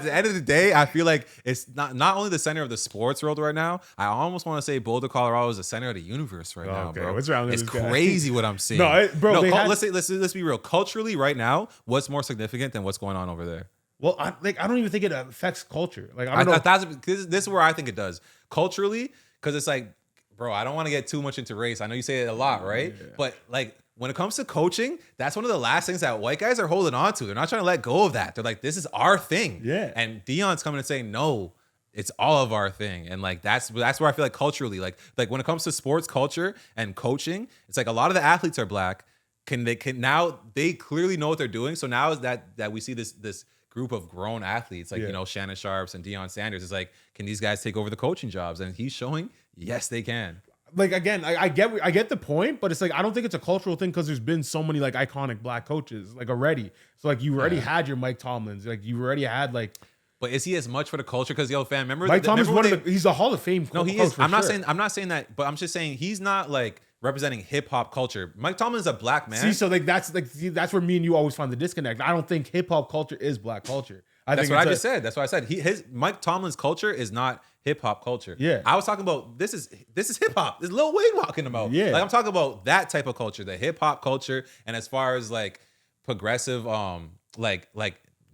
the end of the day, I feel like it's not only the center of the sports world right now. I almost want to say Boulder, Colorado is the center of the universe right now, bro. What's wrong with It's this guy? crazy what I'm seeing. Let's be real. Culturally, right now, what's more significant than what's going on over there? Well, I don't even think it affects culture. Like I don't know. This is where I think it does culturally, because it's like, bro, I don't want to get too much into race. I know you say it a lot, right? Yeah. But like, when it comes to coaching, that's one of the last things that white guys are holding on to. They're not trying to let go of that. They're like, this is our thing. Yeah. And Deion's coming and saying, no, it's all of our thing. And like, that's where I feel like culturally, like when it comes to sports culture and coaching, it's like a lot of the athletes are black. Now they clearly know what they're doing. So now that we see this group of grown athletes, like, Shannon Sharps and Deion Sanders, is like, can these guys take over the coaching jobs? And he's showing, yes, they can. Like, again, I get the point, but it's like I don't think it's a cultural thing because there's been so many like iconic black coaches like already. So like you already had your Mike Tomlins, like you already had like. But is he as much for the culture? Because fam, remember Mike Tomlin's he's a Hall of Fame. No, he is. I'm not saying that, but I'm just saying he's not like representing hip hop culture. Mike Tomlin's a black man. See, so like that's where me and you always find the disconnect. I don't think hip hop culture is black culture. That's what I just said. That's what I said. His Mike Tomlin's culture is not hip hop culture. Yeah, I was talking about this is hip hop. This is Lil Wayne walking about. Yeah, like I'm talking about that type of culture, the hip hop culture. And as far as like progressive, like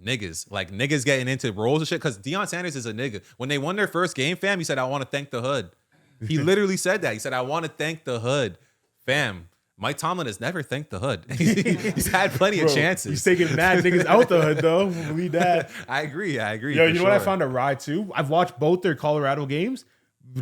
niggas getting into roles and shit. Because Deion Sanders is a nigga. When they won their first game, fam, he said, "I want to thank the hood." He literally said that. He said, "I want to thank the hood," fam. Mike Tomlin has never thanked the hood. He's had plenty of chances. He's taking mad niggas out the hood, though. Believe that. I agree. Yo, you know what I found a ride too? I've watched both their Colorado games.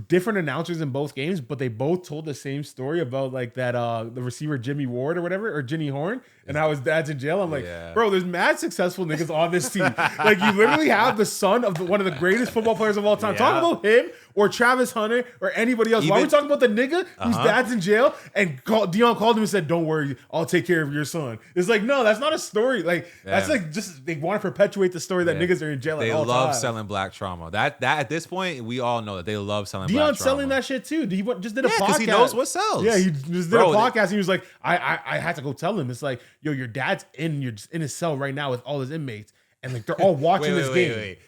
Different announcers in both games, but they both told the same story about like that the receiver Jimmy Ward or whatever, or Ginny Horn, and how his dad's in jail. I'm like, bro, there's mad successful niggas on this team. Like you literally have the son of one of the greatest football players of all time. Talk about him or Travis Hunter or anybody else. Why are we talking about the nigga whose dad's in jail? And Deion called him and said, "Don't worry, I'll take care of your son." It's like, no, that's not a story. Like that's like just they want to perpetuate the story that niggas are in jail. They love selling black trauma. That at this point we all know that they love selling. Deion black trauma. selling that shit too. He just did a podcast. Because he knows what sells. Yeah, he just did a podcast. And he was like, I had to go tell him. It's like, yo, your dad's in his cell right now with all his inmates, and like they're all watching this game. Wait.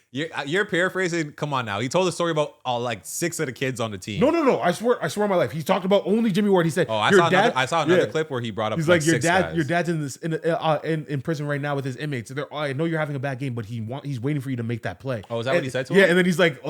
You're paraphrasing. Come on now. He told a story about like 6 of the kids on the team. No. I swear on my life. He talked about only Jimmy Ward. He said, I saw another clip where he brought up. He's like your dad's in prison right now with his inmates. I know you're having a bad game, but he's waiting for you to make that play. Oh, is that what he said to him? Yeah, and then he's like,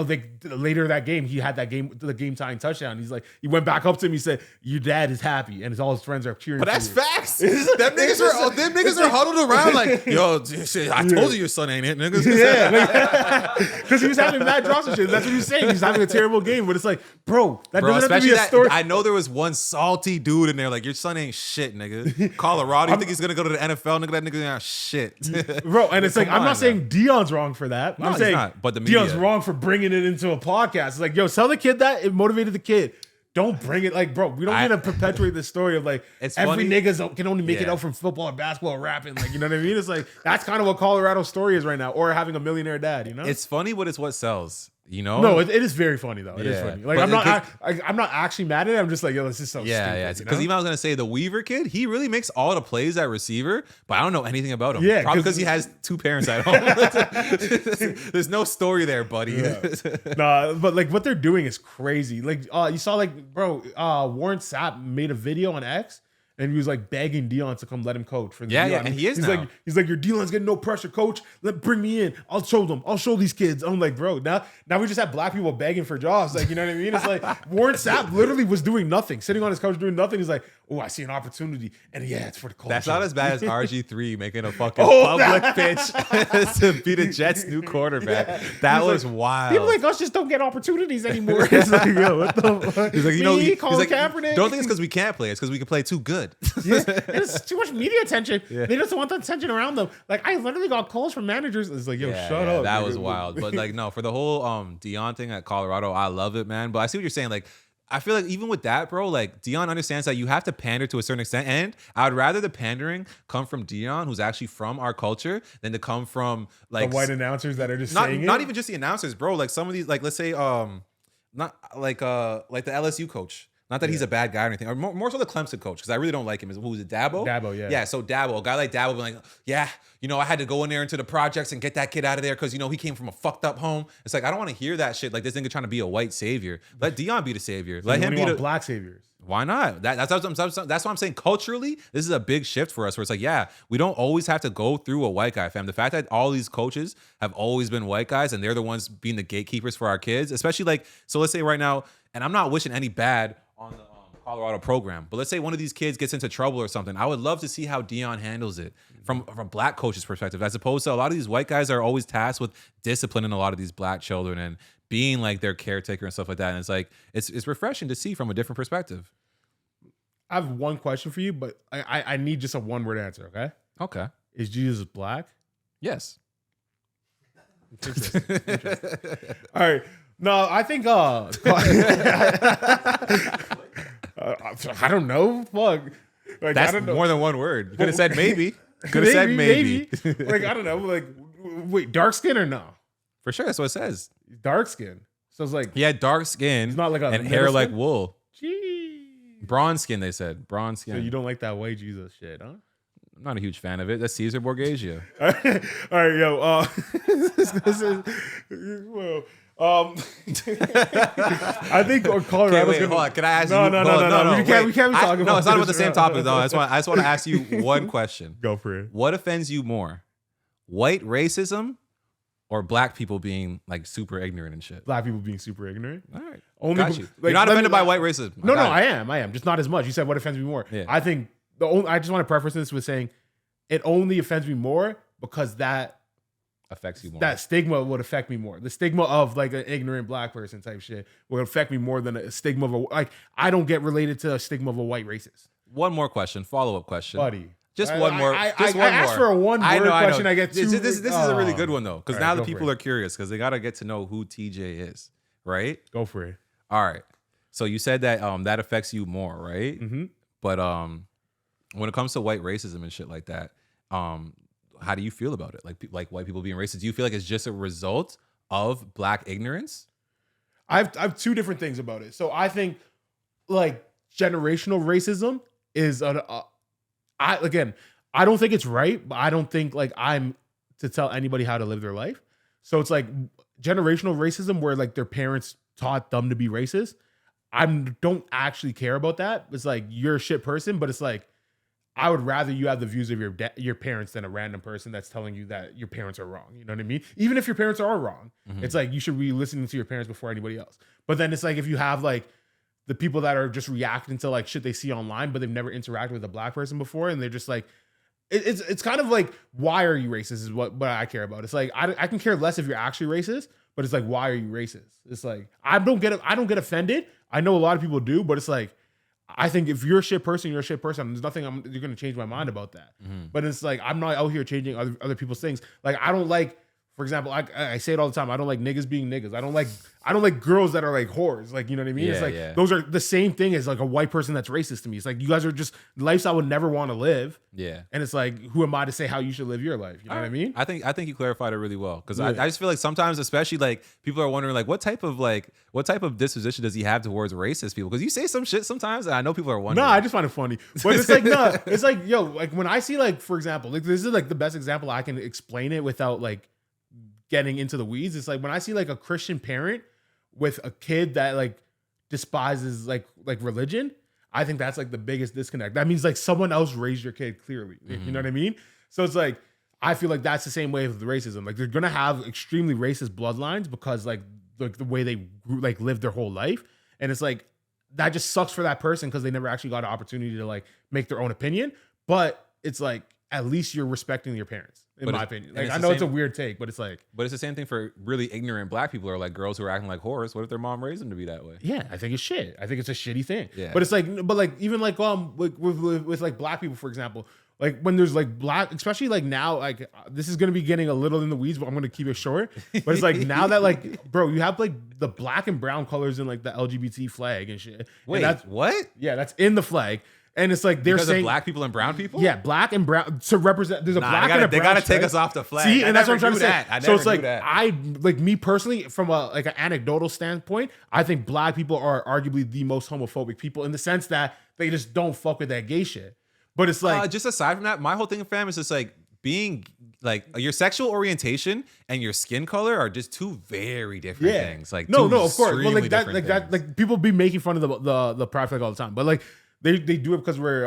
later that game, he had the game tying touchdown. He's like, he went back up to him. He said, your dad is happy, and all his friends are cheering. But that's facts. Them niggas are huddled around like, yo, shit, I told you your son ain't it, niggas. Yeah. Because he was having mad drops and shit. That's what he was saying. He's having a terrible game, but it's like, bro, that Bro, doesn't have to especially be a that, story. I know there was one salty dude in there. Like, your son ain't shit, nigga. Colorado, you think he's gonna go to the NFL? Nigga, that nigga ain't shit. Bro, and it's like, Come I'm on, not saying Deion's wrong for that. No, I'm he's saying not, but the media. Deion's wrong for bringing it into a podcast. It's like, yo, tell the kid that. It motivated the kid. Don't bring it. Like, bro, we don't need to perpetuate this story of like, It's every funny. niggas can only make it out from football or basketball or rapping. Like, you know what I mean? It's like, that's kind of what Colorado's story is right now. Or having a millionaire dad, you know? It's funny, but it's what sells. You know? No, it is very funny though. It is Yeah. funny. Like, But I'm not actually mad at it. I'm just like, yo, this is so Yeah, stupid. yeah. you Because know? even I was gonna say the Weaver kid, he really makes all the plays at receiver, but I don't know anything about him. Yeah, Probably 'cause because he has 2 parents at home. There's no story there, buddy. Nah, but like what they're doing is crazy. Like, you saw like, bro, Warren Sapp made a video on X. And he was like begging Deion to come let him coach for the Yeah, Deion. yeah, and he is he's now. like, your Deion's getting no pressure, coach. Bring me in. I'll show them. I'll show these kids. I'm like, bro, now we just have black people begging for jobs. Like, you know what I mean? It's like Warren Sapp literally was doing nothing, sitting on his couch doing nothing. He's like, oh, I see an opportunity, and yeah, it's for the culture. That's not as bad as RG3 making a fucking Oh, public pitch to be the Jets' new quarterback. That He's was like, wild. People like us just don't get opportunities anymore. It's like, yo, what the fuck? He's like, you know, Me, he's Colin like, Kaepernick. don't think it's because we can't play. It's because we can play too good. It's too much media attention. They just want the attention around them. Like, I literally got calls from managers. It's like, yo, shut up. That nigga. was wild. But like, no, for the whole Deion thing at Colorado, I love it, man. But I see what you're saying. Like, I feel like even with that, bro, like Deion understands that you have to pander to a certain extent. And I would rather the pandering come from Deion, who's actually from our culture, than to come from like the white announcers that are just not saying not it. even just the announcers, bro. Like some of these, like let's say not like the LSU coach. Not that he's a bad guy or anything, or more so the Clemson coach, because I really don't like him. Who was it, Dabo? Dabo, yeah. Yeah, so Dabo, a guy like Dabo, being like, yeah, you know, I had to go in there into the projects and get that kid out of there because, you know, he came from a fucked up home. It's like, I don't want to hear that shit. Like this nigga trying to be a white savior. Let Deion be the savior. Let him be the black saviors. Why not? That's what I'm saying. Culturally, this is a big shift for us where it's like, yeah, we don't always have to go through a white guy, fam. The fact that all these coaches have always been white guys and they're the ones being the gatekeepers for our kids, especially like, so let's say right now, and I'm not wishing any bad on the Colorado program, but let's say one of these kids gets into trouble or something. I would love to see how Deion handles it from a black coach's perspective, as opposed to a lot of these white guys are always tasked with disciplining a lot of these black children and being like their caretaker and stuff like that. And it's like, it's refreshing to see from a different perspective. I have one question for you, but I need just a one-word answer, okay? Okay. Is Jesus black? Yes. Interesting. All right. No, I think I don't know. Fuck. Like, That's I don't know. more than one word. You could have said maybe. Could have said maybe. Like, I don't know. Like, wait, dark skin or no? For sure, that's what it says. Dark skin. So it's like, He had dark skin He's not like a and middle hair like skin? wool. gee. Bronze skin, they said. Bronze skin. So you don't like that white Jesus shit, huh? I'm not a huge fan of it. That's Caesar Borgia. All right, yo. This is well. I think Colorado's Okay, wait, gonna. hold on. Can I ask No, you? no, hold no, on, no, no. We can't be talking about. No, it's not about the this. same topic though. I just want to ask you one question. Go for it. What offends you more, white racism, or black people being like super ignorant and shit? Black people being super ignorant. All right, Only got be- you. like, You're not let me- offended by white racism. No, got it. I am. Just not as much. You said what offends me more. Yeah. I think I just want to preface this with saying it only offends me more because that affects you more. that stigma would affect me more. The stigma of like an ignorant black person type shit would affect me more than a stigma of I don't get related to a stigma of a white racist. One more question, follow-up question. Buddy. Just one more. I Just one more. asked for a one-word question. I get two. This is a really good one though, because All now right, the go for people it. are curious because they gotta get to know who TJ is, right? Go for it. All right. So you said that that affects you more, right? Mm-hmm. But when it comes to white racism and shit like that, how do you feel about it? Like white people being racist? Do you feel like it's just a result of black ignorance? I have two different things about it. So I think like generational racism is I don't think it's right, but I don't think like I'm to tell anybody how to live their life. So it's like generational racism where like their parents taught them to be racist. I don't actually care about that. It's like you're a shit person, but it's like I would rather you have the views of your parents than a random person that's telling you that your parents are wrong. You know what I mean? Even if your parents are wrong, it's like you should be listening to your parents before anybody else. But then it's like if you have like the people that are just reacting to like shit they see online, but they've never interacted with a black person before, and they're just like, it's kind of like, why are you racist is what I care about. It's like I can care less if you're actually racist, but it's like, why are you racist? It's like I don't get offended. I know a lot of people do, but it's like, I think if you're a shit person, you're a shit person. There's nothing you're gonna change my mind about that. But it's like, I'm not out here changing other people's things. Like, I don't like, for example, I say it all the time. I don't like niggas being niggas. I don't like girls that are like whores. Like, you know what I mean? It's like those are the same thing as like a white person that's racist to me. It's like, you guys are just lives I would never want to live. Yeah. And it's like, who am I to say how you should live your life? You know what I mean? I think you clarified it really well, because I just feel like sometimes, especially like people are wondering like what type of disposition does he have towards racist people? Because you say some shit sometimes, and I know people are wondering. No, I just find it funny. But it's like, no, it's like, yo, like when I see like, for example, like this is like the best example I can explain it without like getting into the weeds. It's like when I see like a Christian parent with a kid that like despises like religion, I think that's like the biggest disconnect. That means like someone else raised your kid clearly. You know what I mean? So it's like, I feel like that's the same way with the racism. Like, they're gonna have extremely racist bloodlines because like the way they like lived their whole life, and it's like that just sucks for that person because they never actually got an opportunity to like make their own opinion. But it's like, at least you're respecting your parents, in my opinion. Like, I know it's a weird take, but it's like... But it's the same thing for really ignorant black people, or like girls who are acting like whores. What if their mom raised them to be that way? Yeah, I think it's shit. I think it's a shitty thing. Yeah. But it's like, even like with like black people, for example, like when there's like black, especially like now, like this is gonna be getting a little in the weeds, but I'm gonna keep it short. But it's like now that like, bro, you have like the black and brown colors in like the LGBT flag and shit. Wait, and that's, what? Yeah, that's in the flag. And it's like they're because saying of black people and brown people. Yeah, black and brown to represent. There's a black and a brown. They gotta stripe. take us off the flag. See, and that's what I'm trying to say. So it's like that. I like me personally, from a like an anecdotal standpoint, I think black people are arguably the most homophobic people in the sense that they just don't fuck with that gay shit. But it's like, just aside from that, my whole thing, fam, is just like being like your sexual orientation and your skin color are just two very different things. Like, no, of course. Well, like that, like people be making fun of the pride flag all the time, but like. They do it because we're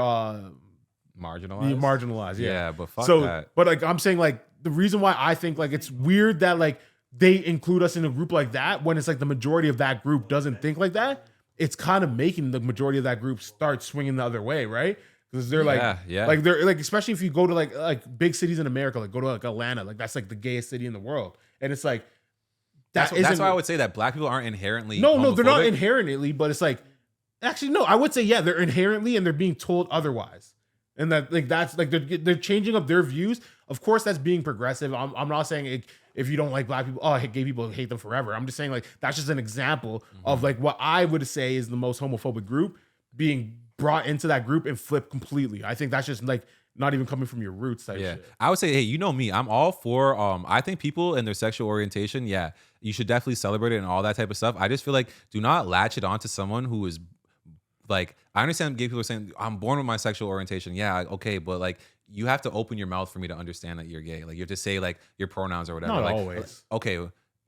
marginalized. Yeah, but fuck that. But like I'm saying, like the reason why I think like it's weird that like they include us in a group like that when it's like the majority of that group doesn't think like that. It's kind of making the majority of that group start swinging the other way, right? Because they're like, like they're like, especially if you go to like big cities in America, like go to like Atlanta, like that's like the gayest city in the world, and it's like that's why I would say that black people aren't inherently no, they're not inherently, but it's like. Actually, no, I would say, yeah, they're inherently and they're being told otherwise. And that like that's like they're changing up their views. Of course, that's being progressive. I'm not saying if you don't like black people, gay people hate them forever. I'm just saying like that's just an example of like what I would say is the most homophobic group being brought into that group and flipped completely. I think that's just like not even coming from your roots type shit. I would say, hey, you know me, I'm all for I think people and their sexual orientation, you should definitely celebrate it and all that type of stuff. I just feel like do not latch it on to someone who is like, I understand gay people are saying, I'm born with my sexual orientation. Yeah, okay, but like, you have to open your mouth for me to understand that you're gay. Like, you have to say like your pronouns or whatever. Not like, always.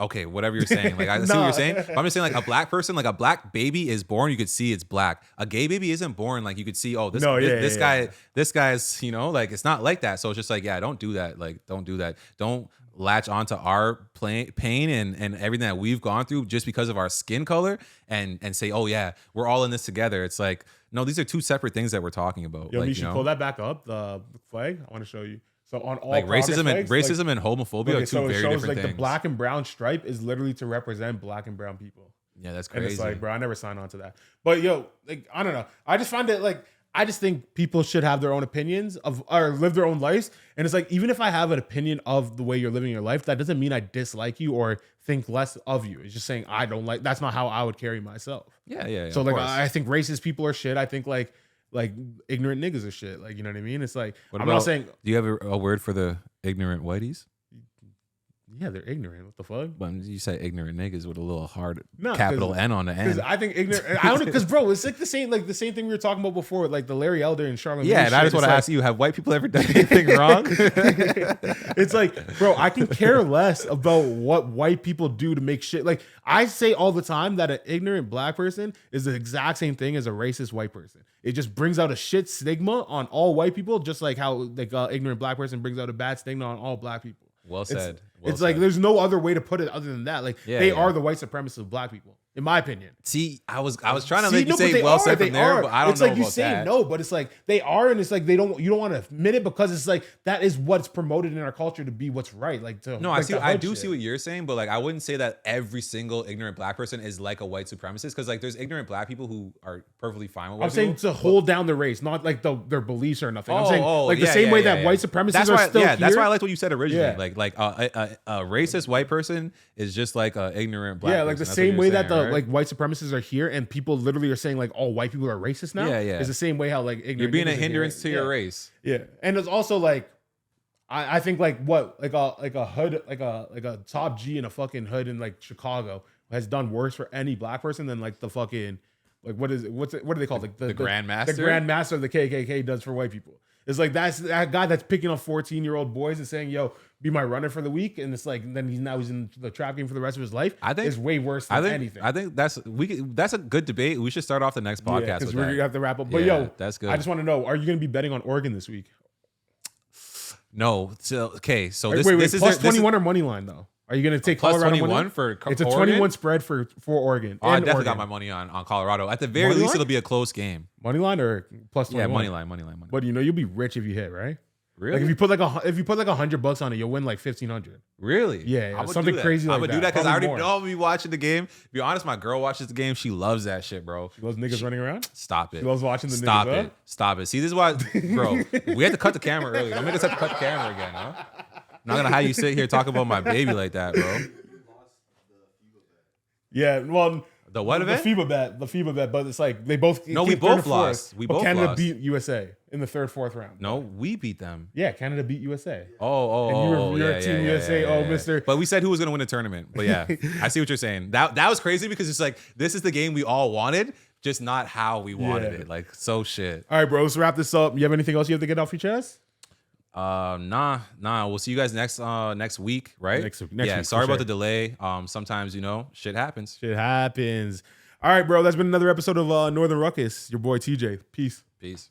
Okay, whatever you're saying. Like, I see what you're saying. But I'm just saying, like, a black person, like a black baby is born, you could see it's black. A gay baby isn't born, like you could see, this guy's, you know, like it's not like that. So it's just like, don't do that. Like, don't do that. Don't latch onto our pain and everything that we've gone through just because of our skin color and say, oh yeah, we're all in this together. It's like, no, these are two separate things that we're talking about. Yo, like, you should pull that back up, the flag. I want to show you. So on all like racism flags, and homophobia are two very different like things. The black and brown stripe is literally to represent black and brown people. Yeah, that's crazy. And it's like, bro, I never signed on to that. But yo, like, I don't know. I just find it like, I just think people should have their own opinions of or live their own lives. And it's like, even if I have an opinion of the way you're living your life, that doesn't mean I dislike you or think less of you. It's just saying I don't like. That's not how I would carry myself. Yeah. So like, I think racist people are shit. I think like ignorant niggas are shit. Like, you know what I mean? It's like, I'm not saying. Do you have a word for the ignorant whiteys? Yeah, they're ignorant. What the fuck? But you say ignorant niggas with a little hard capital N on the end. Because I think ignorant. I don't because bro, it's like the same thing we were talking about before, like the Larry Elder and Charlamagne. Yeah, and I just want to ask you: have white people ever done anything wrong? It's like, bro, I can care less about what white people do to make shit. Like I say all the time that an ignorant black person is the exact same thing as a racist white person. It just brings out a shit stigma on all white people, just like how like ignorant black person brings out a bad stigma on all black people. Well said. It's like there's no other way to put it other than that. Like they are the white supremacists of black people. in my opinion. See, I was trying to See, make you no, but say they well are, said they from there, are. but I don't it's know like you about say that. no, but it's like they are, and it's like you don't want to admit it because it's like that is what's promoted in our culture to be what's right. Like to No, like I do see what you're saying, but like I wouldn't say that every single ignorant black person is like a white supremacist, because like there's ignorant black people who are perfectly fine with white I'm saying people. to hold down the race, not like their beliefs or nothing. I'm saying like the yeah, same yeah, way yeah, that yeah. white supremacists that's are why, still yeah, here. that's why I liked what you said originally. Yeah. Like a racist white person is just like a ignorant black. Yeah, like person. the That's same what way you're that saying, the right? like white supremacists are here, and people literally are saying like all white people are racist now. Yeah, yeah. It's the same way how like ignorant You're being a niggas are here. hindrance to your Yeah. race. Yeah, and it's also like I think like what like a hood like a top G in a fucking hood in like Chicago has done worse for any black person than like the fucking like what are they called, like the Grandmaster? the grandmaster of the KKK does for white people. It's like that's that guy that's picking up 14-year-old boys and saying, "Yo, be my runner for the week," and it's like then he's in the trap game for the rest of his life. I think is way worse than anything. I think that's a good debate. We should start off the next podcast because with we're that. gonna have to wrap up. But Yeah, yo, that's good. I just want to know: are you gonna be betting on Oregon this week? No, so okay, so Wait, this is plus this 21 or money line though? Are you gonna take plus Colorado 21 money line? for It's a Oregon? 21 spread for Oregon. Oh, I and definitely got Oregon. my money on Colorado. At the very Money least, line? it'll be a close game. Money line or plus 21? Yeah, money line. But you know you'll be rich if you hit, right? Really? Like if you put like $100 on it, you'll win like 1,500. Really? Yeah, I would something do that. crazy like I would that. do that because I Probably already more. know I'm gonna be watching the game. To be honest, my girl watches the game. She loves that shit, bro. Those niggas running around. Stop it. She loves watching the Stop niggas, it. huh? Stop it. See, this is why, bro. We had to cut the camera earlier. Don't make us have to cut the camera again, huh? I'm not gonna have you sit here talking about my baby like that, bro. Yeah, well, The what the event? FIBA bet, but it's like they both. No, it we came third both or fourth, lost. We but both Canada lost. beat USA in the third, fourth round. No, we beat them. Yeah, Canada beat USA. Oh, And you're Team USA. Oh, Mr. But we said who was gonna win the tournament. But yeah, I see what you're saying. That was crazy because it's like this is the game we all wanted, just not how we wanted Yeah. it. Like so shit. All right, bro. Let's wrap this up. You have anything else you have to get off your chest? Nah. We'll see you guys next week, right? Next week, yeah. for Sorry sure. about the delay. Sometimes shit happens. Shit happens. All right, bro. That's been another episode of Northern Ruckus. Your boy TJ. Peace. Peace.